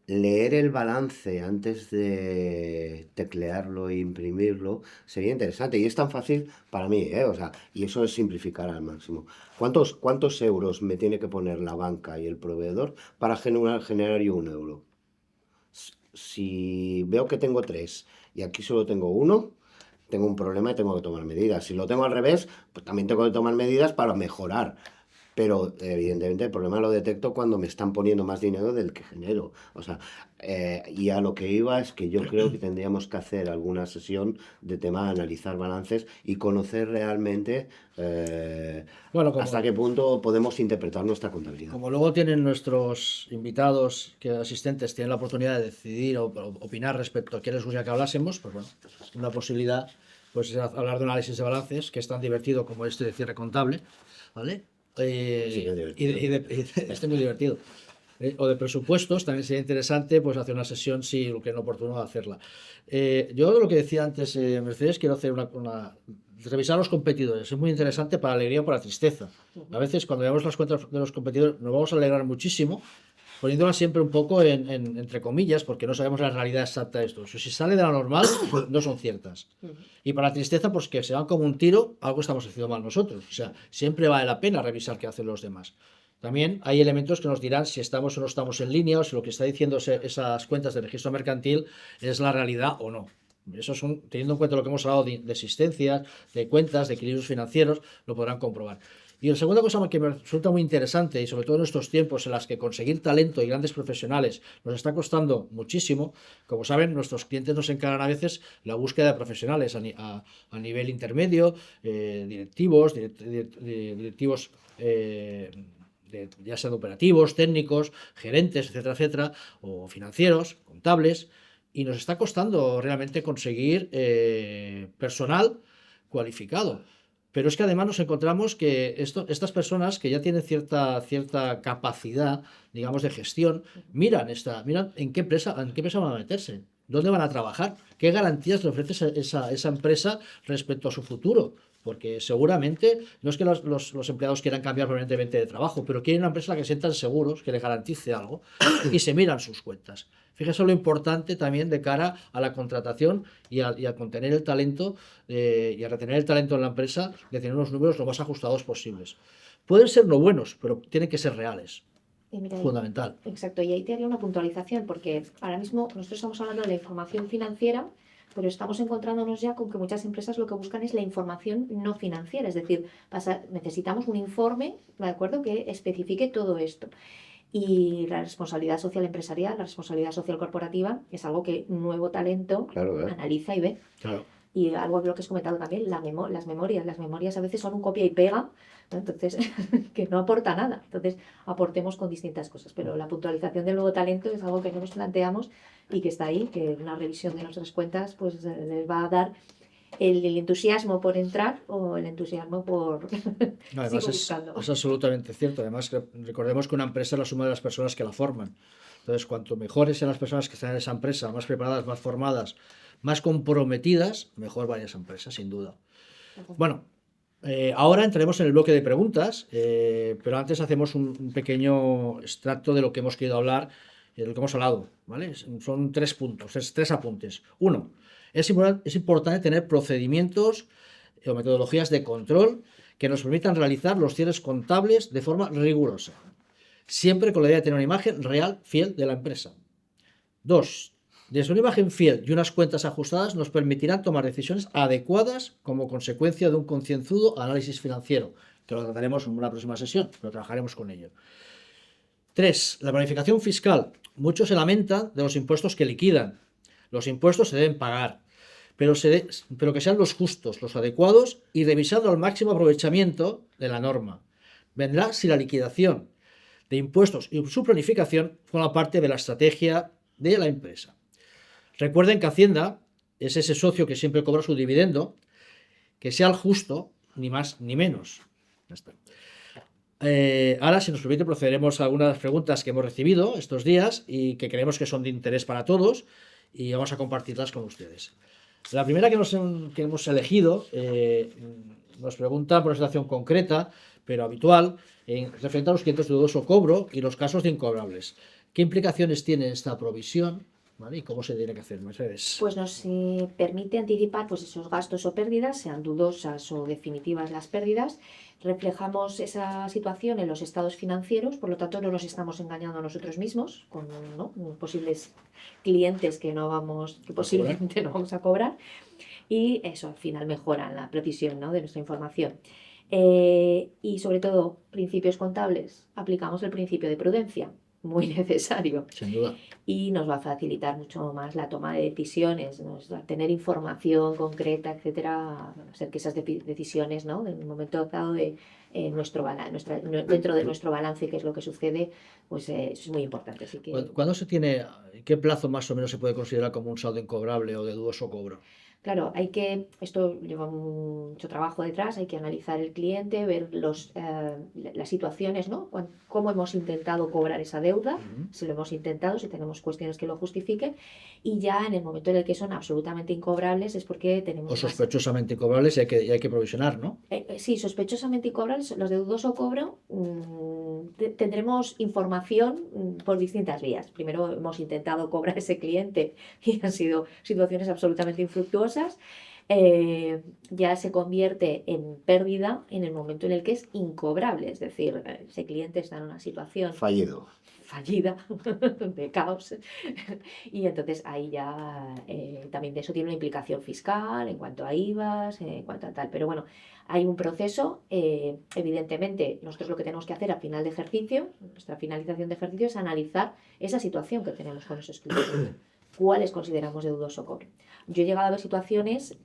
leer el balance antes de teclearlo e imprimirlo sería interesante y es tan fácil para mí, ¿eh? O sea, y eso es simplificar al máximo. ¿Cuántos euros me tiene que poner la banca y el proveedor para generar yo un euro? Si veo que tengo 3 y aquí solo tengo 1, tengo un problema y tengo que tomar medidas. Si lo tengo al revés, pues también tengo que tomar medidas para mejorar. pero evidentemente el problema lo detecto cuando me están poniendo más dinero del que genero. O sea, y a lo que iba es que yo creo que tendríamos que hacer alguna sesión de tema de analizar balances y conocer realmente Bueno, hasta qué punto podemos interpretar nuestra contabilidad. como luego tienen nuestros invitados, que asistentes, tienen la oportunidad de decidir o opinar respecto a qué les gustaría que hablásemos, pues bueno, una posibilidad pues es hablar de un análisis de balances, que es tan divertido como este de cierre contable, ¿vale? Sí, que es divertido. Este es muy divertido. O de presupuestos, también sería interesante pues hacer una sesión si lo que es oportuno hacerla. Yo lo que decía antes, Mercedes, quiero hacer revisar los competidores. Es muy interesante para alegría o para tristeza. A veces cuando veamos las cuentas de los competidores nos vamos a alegrar muchísimo, poniéndolas siempre un poco entre comillas, porque no sabemos la realidad exacta de esto. Si sale de la normal, no son ciertas. Y para tristeza, pues que se van como un tiro, algo estamos haciendo mal nosotros. O sea, siempre vale la pena revisar qué hacen los demás. También hay elementos que nos dirán si estamos o no estamos en línea o si lo que está diciendo esas cuentas de registro mercantil es la realidad o no. Eso son, teniendo en cuenta lo que hemos hablado de existencias, de cuentas, de equilibrios financieros, lo podrán comprobar. Y la segunda cosa que me resulta muy interesante, y sobre todo en estos tiempos en los que conseguir talento y grandes profesionales nos está costando muchísimo, como saben, nuestros clientes nos encargan a veces la búsqueda de profesionales a nivel intermedio, directivos, directivos ya sean operativos, técnicos, gerentes, etcétera, etcétera, o financieros, contables, y nos está costando realmente conseguir personal cualificado. Pero es que además nos encontramos que estas personas que ya tienen cierta capacidad, digamos, de gestión, miran en qué empresa van a meterse, dónde van a trabajar, qué garantías le ofrece esa empresa respecto a su futuro. Porque seguramente no es que los empleados quieran cambiar permanentemente de trabajo, pero quieren una empresa en la que se sientan seguros, que les garantice algo, y se miran sus cuentas. Fíjese lo importante también de cara a la contratación y a contener el talento y a retener el talento en la empresa, de tener unos números lo más ajustados posibles. Pueden ser no buenos, pero tienen que ser reales. Mira, Fundamental. Exacto, y ahí te haría una puntualización, porque ahora mismo nosotros estamos hablando de la información financiera, pero estamos encontrándonos ya con que muchas empresas lo que buscan es la información no financiera, es decir, necesitamos un informe, ¿de acuerdo?, que especifique todo esto. Y la responsabilidad social empresarial, la responsabilidad social corporativa, es algo que nuevo talento analiza y ve. Claro. Y algo de lo que has comentado también, las memorias a veces son un copia y pega, ¿no? Entonces, que no aporta nada. Entonces, aportemos con distintas cosas. Pero la puntualización del nuevo talento es algo que no nos planteamos y que está ahí, que una revisión de nuestras cuentas pues les va a dar el entusiasmo por entrar o el entusiasmo por Además es absolutamente cierto. Además, recordemos que una empresa es la suma de las personas que la forman. Entonces, cuanto mejores sean las personas que están en esa empresa, más preparadas, más formadas, más comprometidas, mejor va esa empresa, sin duda. Bueno, ahora entraremos en el bloque de preguntas, pero antes hacemos un pequeño extracto de lo que hemos querido hablar, de lo que hemos hablado, ¿vale? Son 3 puntos, 3 apuntes. 1. Es importante tener procedimientos o metodologías de control que nos permitan realizar los cierres contables de forma rigurosa, siempre con la idea de tener una imagen real, fiel de la empresa. 2. Desde una imagen fiel y unas cuentas ajustadas nos permitirán tomar decisiones adecuadas como consecuencia de un concienzudo análisis financiero, que lo trataremos en una próxima sesión, pero trabajaremos con ello. 3. La planificación fiscal. Muchos se lamentan de los impuestos que liquidan. Los impuestos se deben pagar, pero que sean los justos, los adecuados y revisando al máximo aprovechamiento de la norma. Vendrá si la liquidación de impuestos y su planificación forma parte de la estrategia de la empresa. Recuerden que Hacienda es ese socio que siempre cobra su dividendo, que sea el justo, ni más ni menos. Ya está. Ahora, si nos permite, procederemos a algunas preguntas que hemos recibido estos días y que creemos que son de interés para todos y vamos a compartirlas con ustedes. La primera que hemos elegido nos pregunta por una situación concreta, pero habitual, referente a los clientes de dudoso cobro y los casos de incobrables. ¿Qué implicaciones tiene esta provisión? ¿Vale? ¿Y cómo se tiene que hacer, Mercedes? Pues nos permite anticipar pues, esos gastos o pérdidas, sean dudosas o definitivas las pérdidas. Reflejamos esa situación en los estados financieros, por lo tanto no nos estamos engañando a nosotros mismos con posibles clientes que posiblemente no vamos a cobrar, y eso al final mejora la precisión, ¿no?, de nuestra información. Y sobre todo, principios contables, aplicamos el principio de prudencia, muy necesario, Sin duda. y nos va a facilitar mucho más la toma de decisiones, nos va a tener información concreta, etcétera, bueno, hacer que esas decisiones, ¿no? En un momento dado de dentro de nuestro balance, qué es lo que sucede, pues es muy importante. Así que, ¿Cuándo se tiene, qué plazo más o menos se puede considerar como un saldo incobrable o de dudoso cobro? claro, esto lleva mucho trabajo detrás, hay que analizar el cliente, ver las situaciones, ¿no? Cómo hemos intentado cobrar esa deuda, Ujú. si lo hemos intentado, si tenemos cuestiones que lo justifiquen, y ya en el momento en el que son absolutamente incobrables es porque O tenemos más. sospechosamente incobrables y hay que provisionar, ¿no? Sí, sospechosamente incobrables, los de dudoso cobro, tendremos información por distintas vías. Primero hemos intentado cobrar ese cliente y han sido situaciones absolutamente infructuosas. Ya se convierte en pérdida en el momento en el que es incobrable, es decir, ese cliente está en una situación Fallido. fallida, de caos, y entonces ahí ya también de eso tiene una implicación fiscal en cuanto a IVAs, en cuanto a tal. Pero bueno, hay un proceso, evidentemente, nosotros lo que tenemos que hacer a final de ejercicio, nuestra finalización de ejercicio, es analizar esa situación que tenemos con esos clientes, cuáles consideramos de dudoso cobro. Yo he llegado a ver situaciones,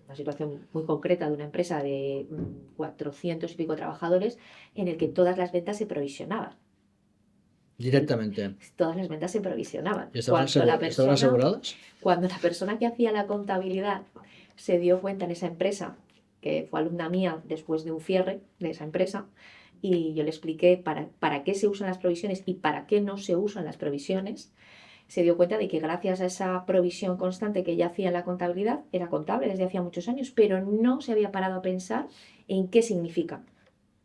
una situación muy concreta de una empresa de 400 y pico trabajadores, en el que todas las ventas se provisionaban. Directamente. Todas las ventas se provisionaban. ¿Y estaban aseguradas? Cuando la persona que hacía la contabilidad se dio cuenta en esa empresa, que fue alumna mía después de un cierre de esa empresa, y yo le expliqué para qué se usan las provisiones y para qué no se usan las provisiones, se dio cuenta de que gracias a esa provisión constante que ella hacía en la contabilidad, era contable desde hacía muchos años, pero no se había parado a pensar en qué significa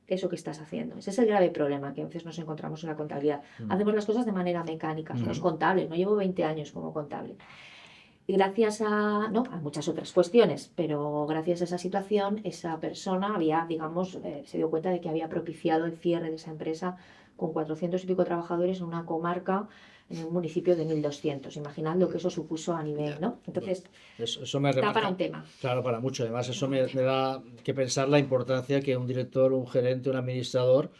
eso que estás haciendo. Ese es el grave problema que a veces nos encontramos en la contabilidad. Hacemos las cosas de manera mecánica, somos contables, no llevo 20 años como contable. Y gracias no, a muchas otras cuestiones, pero gracias a esa situación, esa persona había, digamos, se dio cuenta de que había propiciado el cierre de esa empresa con 400 y pico trabajadores en una comarca, en un municipio de 1.200. Imaginad lo que eso supuso a nivel, ¿no? Entonces, eso me da para remarca, un tema. claro, para mucho. Además, eso me da que pensar la importancia que un director, un gerente, un administrador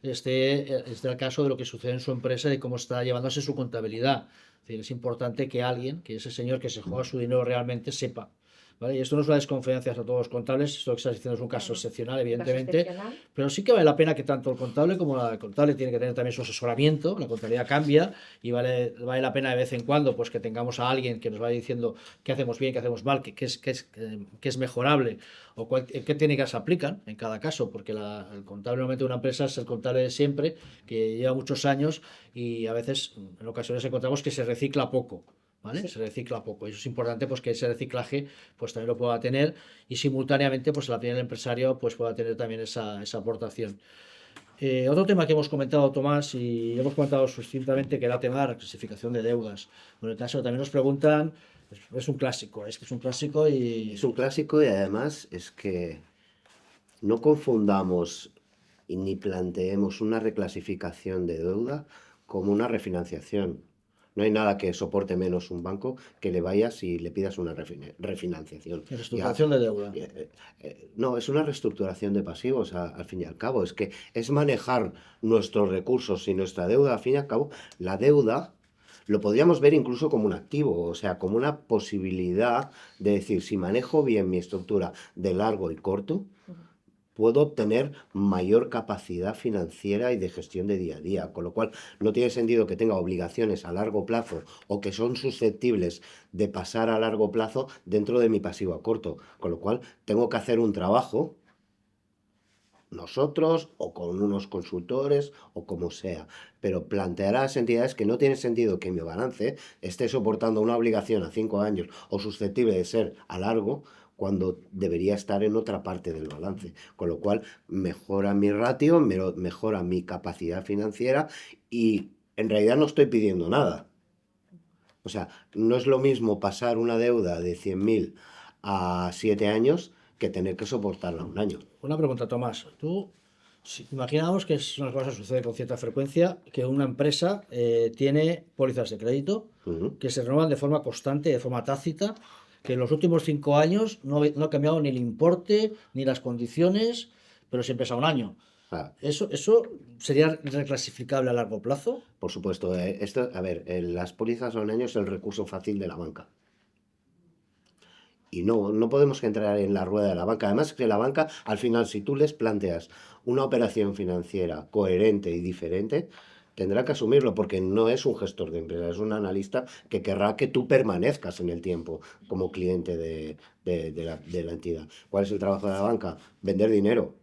esté al caso de lo que sucede en su empresa y cómo está llevándose su contabilidad. Es decir, es importante que alguien, que ese señor que se juega su dinero realmente sepa. ¿Vale? Y esto no es una desconfianza a todos los contables, esto que estás diciendo es un caso Claro, excepcional, un caso evidentemente, excepcional. pero sí que vale la pena que tanto el contable como la contable tiene que tener también su asesoramiento. La contabilidad cambia y vale la pena de vez en cuando pues que tengamos a alguien que nos vaya diciendo qué hacemos bien, qué hacemos mal, qué es mejorable o qué técnicas se aplican en cada caso, porque el contable normalmente de una empresa es el contable de siempre, que lleva muchos años y a veces en ocasiones encontramos que se recicla poco. ¿Vale? Sí. Se recicla poco. Y eso es importante pues que ese reciclaje pues también lo pueda tener y simultáneamente pues el empresario pues pueda tener también esa aportación. Otro tema que hemos comentado, Tomás, y hemos comentado sucintamente, que era el tema de la clasificación de deudas. En el caso también nos preguntan, es un clásico, es que es un clásico y Es un clásico y además es que no confundamos y ni planteemos una reclasificación de deuda como una refinanciación. No hay nada que soporte menos un banco que le vayas y le pidas una refinanciación. reestructuración de deuda. No, es una reestructuración de pasivos al fin y al cabo. Es que es manejar nuestros recursos y nuestra deuda. Al fin y al cabo, la deuda lo podríamos ver incluso como un activo, o sea, como una posibilidad de decir, si manejo bien mi estructura de largo y corto, puedo obtener mayor capacidad financiera y de gestión de día a día, con lo cual no tiene sentido que tenga obligaciones a largo plazo o que son susceptibles de pasar a largo plazo dentro de mi pasivo a corto, con lo cual tengo que hacer un trabajo nosotros o con unos consultores o como sea, pero plantear a las entidades que no tiene sentido que mi balance esté soportando una obligación a 5 años o susceptible de ser a largo cuando debería estar en otra parte del balance, con lo cual mejora mi ratio, mejora mi capacidad financiera y en realidad no estoy pidiendo nada. O sea, no es lo mismo pasar una deuda de 100.000 a 7 años que tener que soportarla un año. Una pregunta, Tomás. Si imaginamos que es una cosa que sucede con cierta frecuencia, que una empresa tiene pólizas de crédito Ujú. que se renovan de forma constante, de forma tácita, que en los últimos 5 años no ha cambiado ni el importe ni las condiciones, pero siempre es a un año. Ah, ¿Eso sería reclasificable a largo plazo? por supuesto, a ver, las pólizas a un año es el recurso fácil de la banca. Y no podemos entrar en la rueda de la banca. Además, que la banca, al final, si tú les planteas una operación financiera coherente y diferente, tendrá que asumirlo porque no es un gestor de empresa, es un analista que querrá que tú permanezcas en el tiempo como cliente de la entidad. ¿Cuál es el trabajo de la banca? Vender dinero.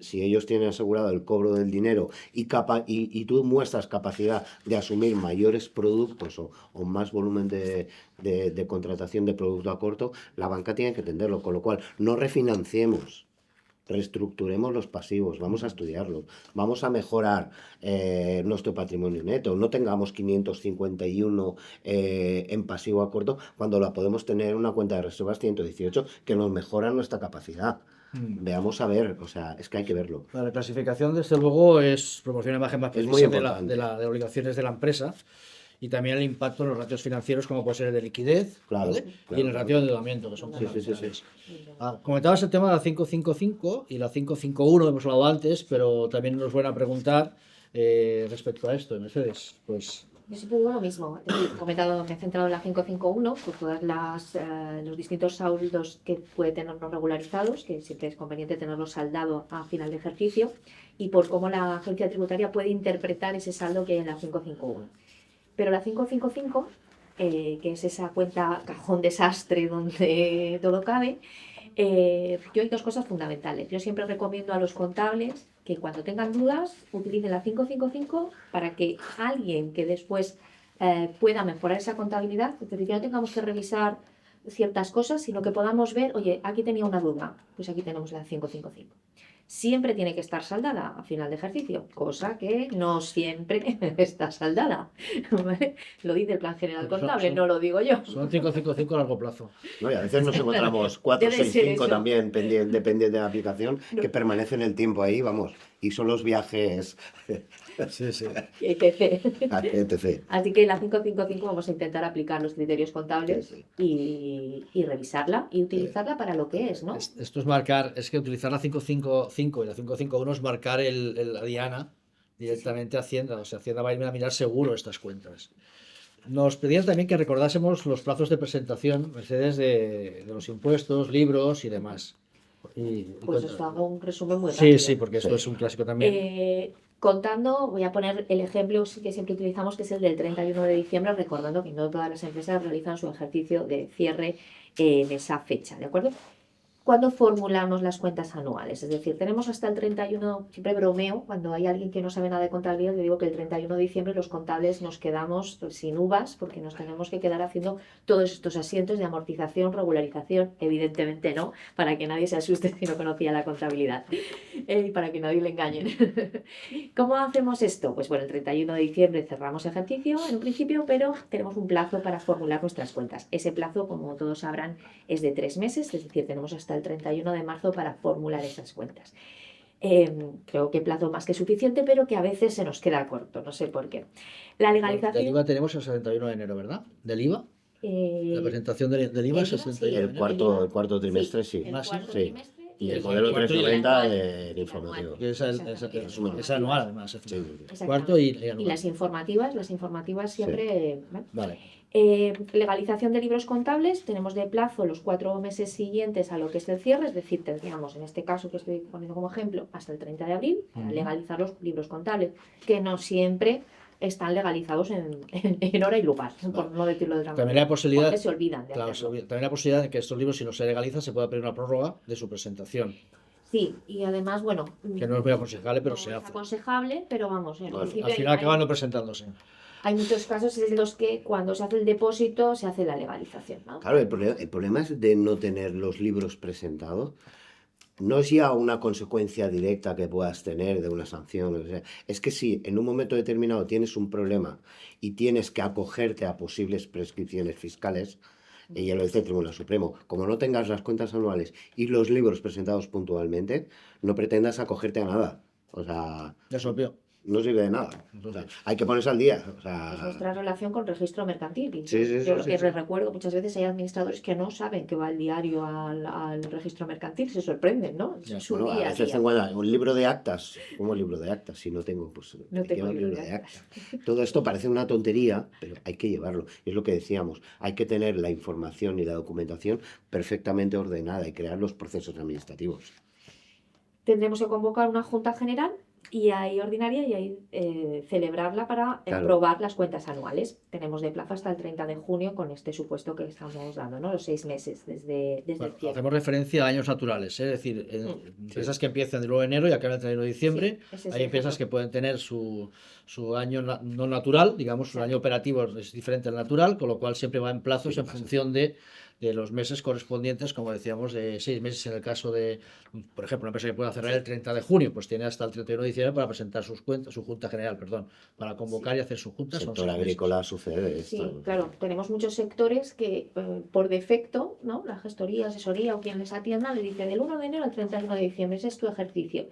Si ellos tienen asegurado el cobro del dinero y tú muestras capacidad de asumir mayores productos o más volumen de contratación de producto a corto, la banca tiene que entenderlo. Con lo cual, no refinanciemos, reestructuremos los pasivos, vamos a estudiarlo, vamos a mejorar nuestro patrimonio neto. No tengamos 551 en pasivo a corto cuando la podemos tener en una cuenta de reservas 118 que nos mejora nuestra capacidad. Veamos a ver, o sea, es que hay que verlo. La reclasificación, desde luego, proporciona una imagen más Es muy precisa importante. de obligaciones de la empresa y también el impacto en los ratios financieros, como puede ser el de liquidez, Claro, ¿vale? claro, Y en el ratio de endeudamiento, que son Sí, sí, sí, sí. fundamentales. Comentabas el tema de la 555 y la 551, hemos hablado antes, pero también nos van a preguntar respecto a esto, Mercedes. Pues Yo siempre digo lo mismo. He comentado, me he centrado en la 551 por todos los distintos saldos que puede tener no regularizados, que siempre es conveniente tenerlos saldado a final de ejercicio, y por cómo la agencia tributaria puede interpretar ese saldo que hay en la 551. Pero la 555, que es esa cuenta cajón desastre donde todo cabe, yo hay dos cosas fundamentales. Yo siempre recomiendo a los contables que cuando tengan dudas utilicen la 555 para que alguien que después pueda mejorar esa contabilidad, es decir, que no tengamos que revisar ciertas cosas, sino que podamos ver, oye, aquí tenía una duda, pues aquí tenemos la 555. Siempre tiene que estar saldada a final de ejercicio, cosa que no siempre está saldada, ¿vale? Lo dice el Plan General Contable, no lo digo yo. son 555 a largo plazo. No, y a veces nos encontramos Debe ser 465 eso. también, depende de la aplicación, que permanecen el tiempo ahí, vamos. Y son los viajes Sí, sí. etc. etc. Así que la 555 vamos a intentar aplicar los criterios contables Sí, y revisarla y utilizarla para lo que es, ¿no? Esto es que utilizar la 555 y la 551 es marcar la diana directamente a Hacienda. O sea, Hacienda va a ir a mirar seguro estas cuentas. Nos pedían también que recordásemos los plazos de presentación, Mercedes, de los impuestos, libros y demás. Pues os hago un resumen muy Sí, rápido. sí, porque esto es un clásico también. Contando, voy a poner el ejemplo que siempre utilizamos, que es el del 31 de diciembre, recordando que no todas las empresas realizan su ejercicio de cierre en esa fecha, ¿de acuerdo? ¿Cuándo formulamos las cuentas anuales? Es decir, tenemos hasta el 31, siempre bromeo, cuando hay alguien que no sabe nada de contabilidad, le digo que el 31 de diciembre los contables nos quedamos sin uvas porque nos tenemos que quedar haciendo todos estos asientos de amortización, regularización, evidentemente no, para que nadie se asuste si no conocía la contabilidad y para que nadie le engañen. ¿Cómo hacemos esto? Pues bueno, el 31 de diciembre cerramos ejercicio en un principio, pero tenemos un plazo para formular nuestras cuentas. Ese plazo, como todos sabrán, es de 3 meses, es decir, tenemos hasta el 31 de marzo para formular esas cuentas. Creo que plazo más que suficiente, pero que a veces se nos queda corto, no sé por qué. La Del legalización... IVA tenemos el 71 de enero, ¿verdad? ¿Del IVA? La presentación del IVA es el ¿el IVA? 71 de El enero. cuarto trimestre, sí. el Más, cuarto sí. trimestre Y el el modelo cuarto y el 390 anual. del informativo. Que es anual, además. Sí, sí, sí. Cuarto y Y anual. las informativas siempre... ¿vale? Vale. Legalización de libros contables, tenemos de plazo los 4 meses siguientes a lo que es el cierre, es decir, tendríamos en este caso que estoy poniendo como ejemplo hasta el 30 de abril para legalizar los libros contables, que no siempre están legalizados en hora y lugar, por no decirlo de otra También manera, la posibilidad, porque se olvidan de claro, hacerlo. también la posibilidad de que estos libros, si no se legalizan, se pueda pedir una prórroga de su presentación. Sí, y además, bueno, Que no es muy aconsejable, pero no se es hace. aconsejable, pero vamos, en principio Al final hay- acaban no presentándose. hay muchos casos en los que cuando se hace el depósito se hace la legalización, ¿no? Claro, el problema es de no tener los libros presentados. No es ya una consecuencia directa que puedas tener de una sanción. O sea, es que si en un momento determinado tienes un problema y tienes que acogerte a posibles prescripciones fiscales, y ya lo dice el Tribunal Supremo, como no tengas las cuentas anuales y los libros presentados puntualmente, no pretendas acogerte a nada. O sea, Es obvio. no sirve de nada. O sea, Entonces, hay que ponerse al día. O Es sea, nuestra relación con registro mercantil. Y sí, sí, yo sí, lo sí, que sí. recuerdo, muchas veces hay administradores que no saben que va el diario al registro mercantil, se sorprenden, ¿no? Es ya. su Bueno, a día a veces día. tengo un libro de actas. ¿Cómo libro de actas? Si no tengo, pues No ¿de qué tengo va un libro libro de de actas. actas? Todo esto parece una tontería, pero hay que llevarlo. Y es lo que decíamos, hay que tener la información y la documentación perfectamente ordenada y crear los procesos administrativos. Tendremos que convocar una junta general y ahí ordinaria y ahí celebrarla para Claro, aprobar las cuentas anuales. Tenemos de plazo hasta el 30 de junio con este supuesto que estamos dando, ¿no? Los 6 meses desde el Bueno, cierre. hacemos referencia a años naturales, ¿eh? Es decir, empresas sí, que empiezan el 1 de enero y acaban el 31 de diciembre. Sí, ese es Hay el empresas ejemplo. que pueden tener su año no natural, digamos, su año Exacto. operativo es diferente al natural, con lo cual siempre va en sí plazos que en pasa. función de los meses correspondientes, como decíamos, de 6 meses en el caso de, por ejemplo, una empresa que pueda cerrar el 30 de junio, pues tiene hasta el 31 de diciembre para presentar sus cuentas, su junta general, perdón, para Sí. convocar y hacer su junta, son Sector 6 meses. agrícola sucede Sí, esto. claro, tenemos muchos sectores que por defecto, ¿no? La gestoría, asesoría o quien les atienda le dice del 1 de enero al 31 de diciembre, ese es tu ejercicio.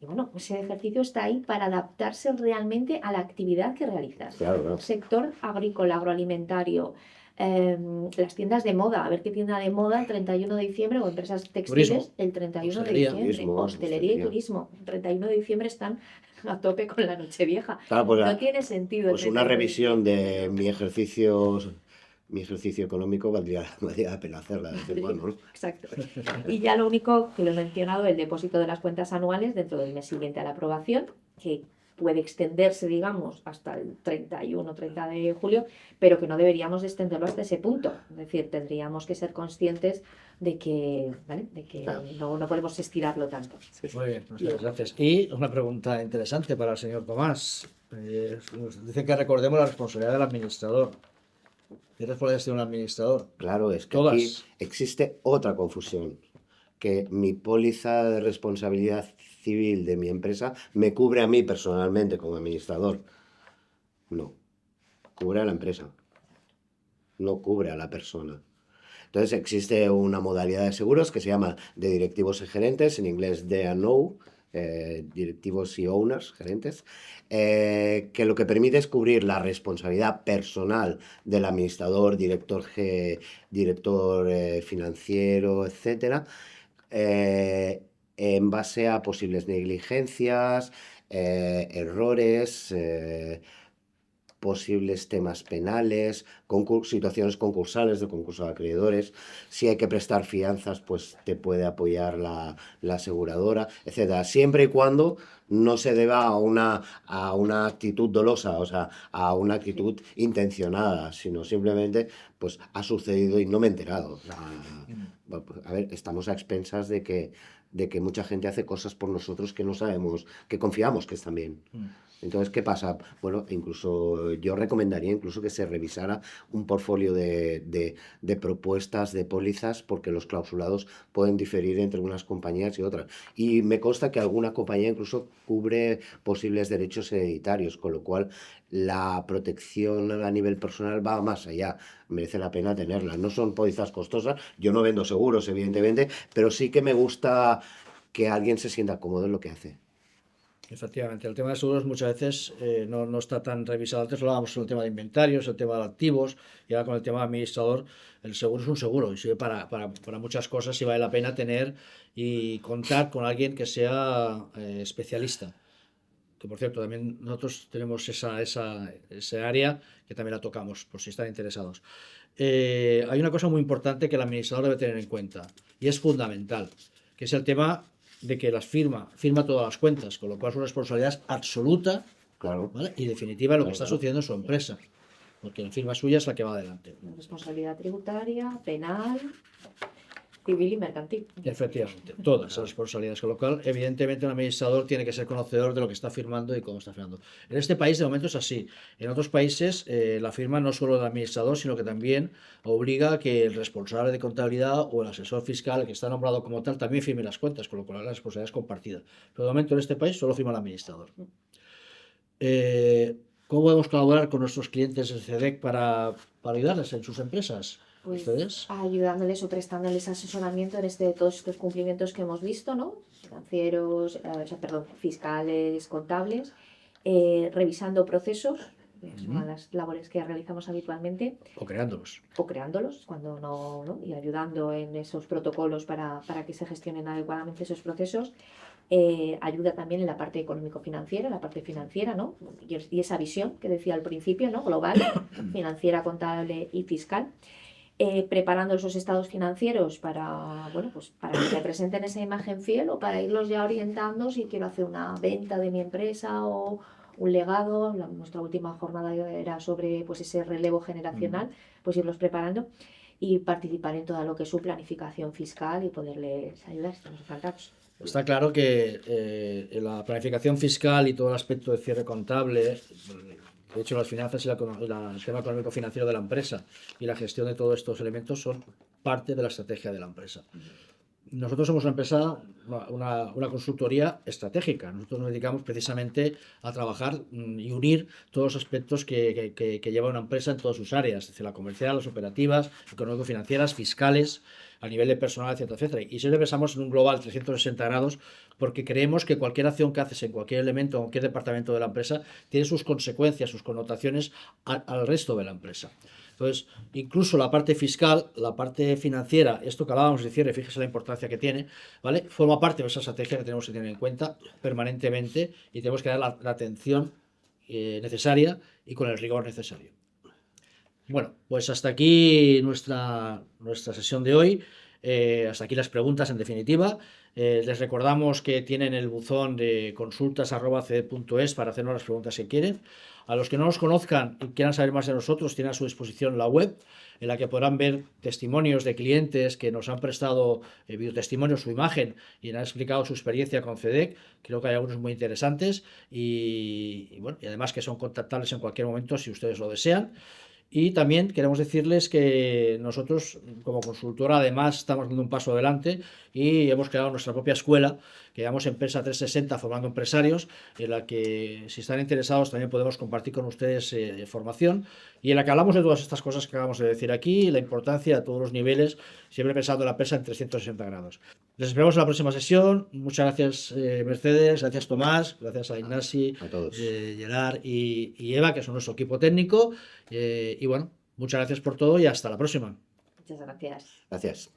Y bueno, ese ejercicio está ahí para adaptarse realmente a la actividad que realizas. Claro, claro. Sector agrícola, agroalimentario, las tiendas de moda, a ver qué tienda de moda el 31 de diciembre o empresas textiles Turismo, el 31 de hostelería. diciembre, Turismo, hostelería y hostelería. turismo. El 31 de diciembre están a tope con la Nochevieja. Claro, pues, No tiene sentido el pues una 31 de revisión diciembre, de ¿no? mi ejercicio económico valdría la pena hacerla de vez en cuando, ¿no? Exacto. Y ya lo único que lo he mencionado, el depósito de las cuentas anuales dentro del mes siguiente a la aprobación, que puede extenderse, digamos, hasta el 31, 30 de julio, pero que no deberíamos de extenderlo hasta ese punto. Es decir, tendríamos que ser conscientes de que, ¿vale? De que Claro. no podemos estirarlo tanto. Muy bien, muchas gracias. Y una pregunta interesante para el señor Tomás. Nos dice que recordemos la responsabilidad del administrador. ¿Qué responsabilidad tiene un administrador? Claro, es que aquí Todas. existe otra confusión, que mi póliza de responsabilidad civil de mi empresa me cubre a mí personalmente como administrador. No, cubre a la empresa, no cubre a la persona. Entonces existe una modalidad de seguros que se llama de directivos y gerentes, en inglés D&O, directivos y owners, gerentes, que lo que permite es cubrir la responsabilidad personal del administrador, director financiero, etcétera, en base a posibles negligencias, errores, posibles temas penales, situaciones concursales de concurso de acreedores. Si hay que prestar fianzas, pues te puede apoyar la aseguradora, etcétera. Siempre y cuando no se deba a una actitud dolosa, o sea, a una actitud intencionada, sino simplemente pues ha sucedido y no me he enterado. O sea, bueno, pues, a ver, estamos a expensas de que mucha gente hace cosas por nosotros que no sabemos, que confiamos que están bien. Entonces, ¿qué pasa? Bueno, incluso yo recomendaría incluso que se revisara un portfolio de propuestas de pólizas, porque los clausulados pueden diferir entre unas compañías y otras. Y me consta que alguna compañía incluso cubre posibles derechos hereditarios, con lo cual la protección a nivel personal va más allá. Merece la pena tenerla. No son pólizas costosas, yo no vendo seguros, evidentemente, pero sí que me gusta que alguien se sienta cómodo en lo que hace. Efectivamente, el tema de seguros muchas veces no está tan revisado. Antes hablábamos del tema de inventarios, el tema de activos, y ahora con el tema de administrador, el seguro es un seguro y sirve para muchas cosas y vale la pena tener y contar con alguien que sea especialista. Que por cierto, también nosotros tenemos esa área que también la tocamos, por si están interesados. Hay una cosa muy importante que el administrador debe tener en cuenta, y es fundamental, que es el tema de que firma todas las cuentas, con lo cual su responsabilidad es absoluta, Claro. ¿vale? Y definitiva en lo que Claro, está claro. sucediendo en su empresa, porque la firma suya es la que va adelante. Responsabilidad tributaria, penal, civil y mercantil. Efectivamente, todas esas responsabilidades, con lo cual, evidentemente, un administrador tiene que ser conocedor de lo que está firmando y cómo está firmando. En este país, de momento, es así. En otros países, la firma no solo del administrador, sino que también obliga a que el responsable de contabilidad o el asesor fiscal, el que está nombrado como tal, también firme las cuentas, con lo cual la responsabilidad es compartida. Pero de momento, en este país, solo firma el administrador. ¿Cómo podemos colaborar con nuestros clientes del CEDEC para ayudarles en sus empresas? Pues ¿Ustedes? ayudándoles o prestándoles asesoramiento en todos estos cumplimientos que hemos visto, ¿no? Financieros, fiscales, contables. revisando procesos, es una de las labores que realizamos habitualmente, O creándolos. o creándolos cuando no, ¿no? Y ayudando en esos protocolos para que se gestionen adecuadamente esos procesos. Ayuda también en la parte económico-financiera, la parte financiera, ¿no? Y esa visión que decía al principio, ¿no? Global, financiera, contable y fiscal. Preparando esos estados financieros para, bueno, pues para que representen esa imagen fiel o para irlos ya orientando si quiero hacer una venta de mi empresa o un legado. Nuestra última jornada era sobre pues, ese relevo generacional, pues irlos preparando y participar en todo lo que es su planificación fiscal y poderles ayudar. Estamos encantados. Está claro que la planificación fiscal y todo el aspecto de cierre contable, de hecho las finanzas y el tema económico financiero de la empresa y la gestión de todos estos elementos son parte de la estrategia de la empresa. Nosotros somos una empresa, una consultoría estratégica. Nosotros nos dedicamos precisamente a trabajar y unir todos los aspectos que lleva una empresa en todas sus áreas, desde la comercial, las operativas, económico-financieras, fiscales, a nivel de personal, etcétera, etcétera. Y siempre pensamos en un global 360 grados porque creemos que cualquier acción que haces en cualquier elemento, en cualquier departamento de la empresa, tiene sus consecuencias, sus connotaciones al resto de la empresa. Entonces, incluso la parte fiscal, la parte financiera, esto que hablábamos de cierre, fíjese la importancia que tiene, ¿vale? Forma parte de esa estrategia que tenemos que tener en cuenta permanentemente y tenemos que dar la atención necesaria y con el rigor necesario. Bueno, pues hasta aquí nuestra sesión de hoy. Hasta aquí las preguntas, en definitiva. Les recordamos que tienen el buzón de consultas@cd.es para hacernos las preguntas que quieren. A los que no nos conozcan y quieran saber más de nosotros, tienen a su disposición la web, en la que podrán ver testimonios de clientes que nos han prestado videotestimonios, su imagen, y han explicado su experiencia con CEDEC. Creo que hay algunos muy interesantes y bueno, y además que son contactables en cualquier momento si ustedes lo desean. Y también queremos decirles que nosotros, como consultora, además estamos dando un paso adelante y hemos creado nuestra propia escuela que llamamos Empresa 360 Formando Empresarios, en la que, si están interesados, también podemos compartir con ustedes formación y en la que hablamos de todas estas cosas que acabamos de decir aquí, la importancia a todos los niveles, siempre pensando en la empresa en 360 grados. Les esperamos en la próxima sesión. Muchas gracias, Mercedes, gracias, Tomás, gracias a Ignasi, A todos. Gerard y Eva, que son nuestro equipo técnico. Y bueno, muchas gracias por todo y hasta la próxima. Muchas gracias. Gracias.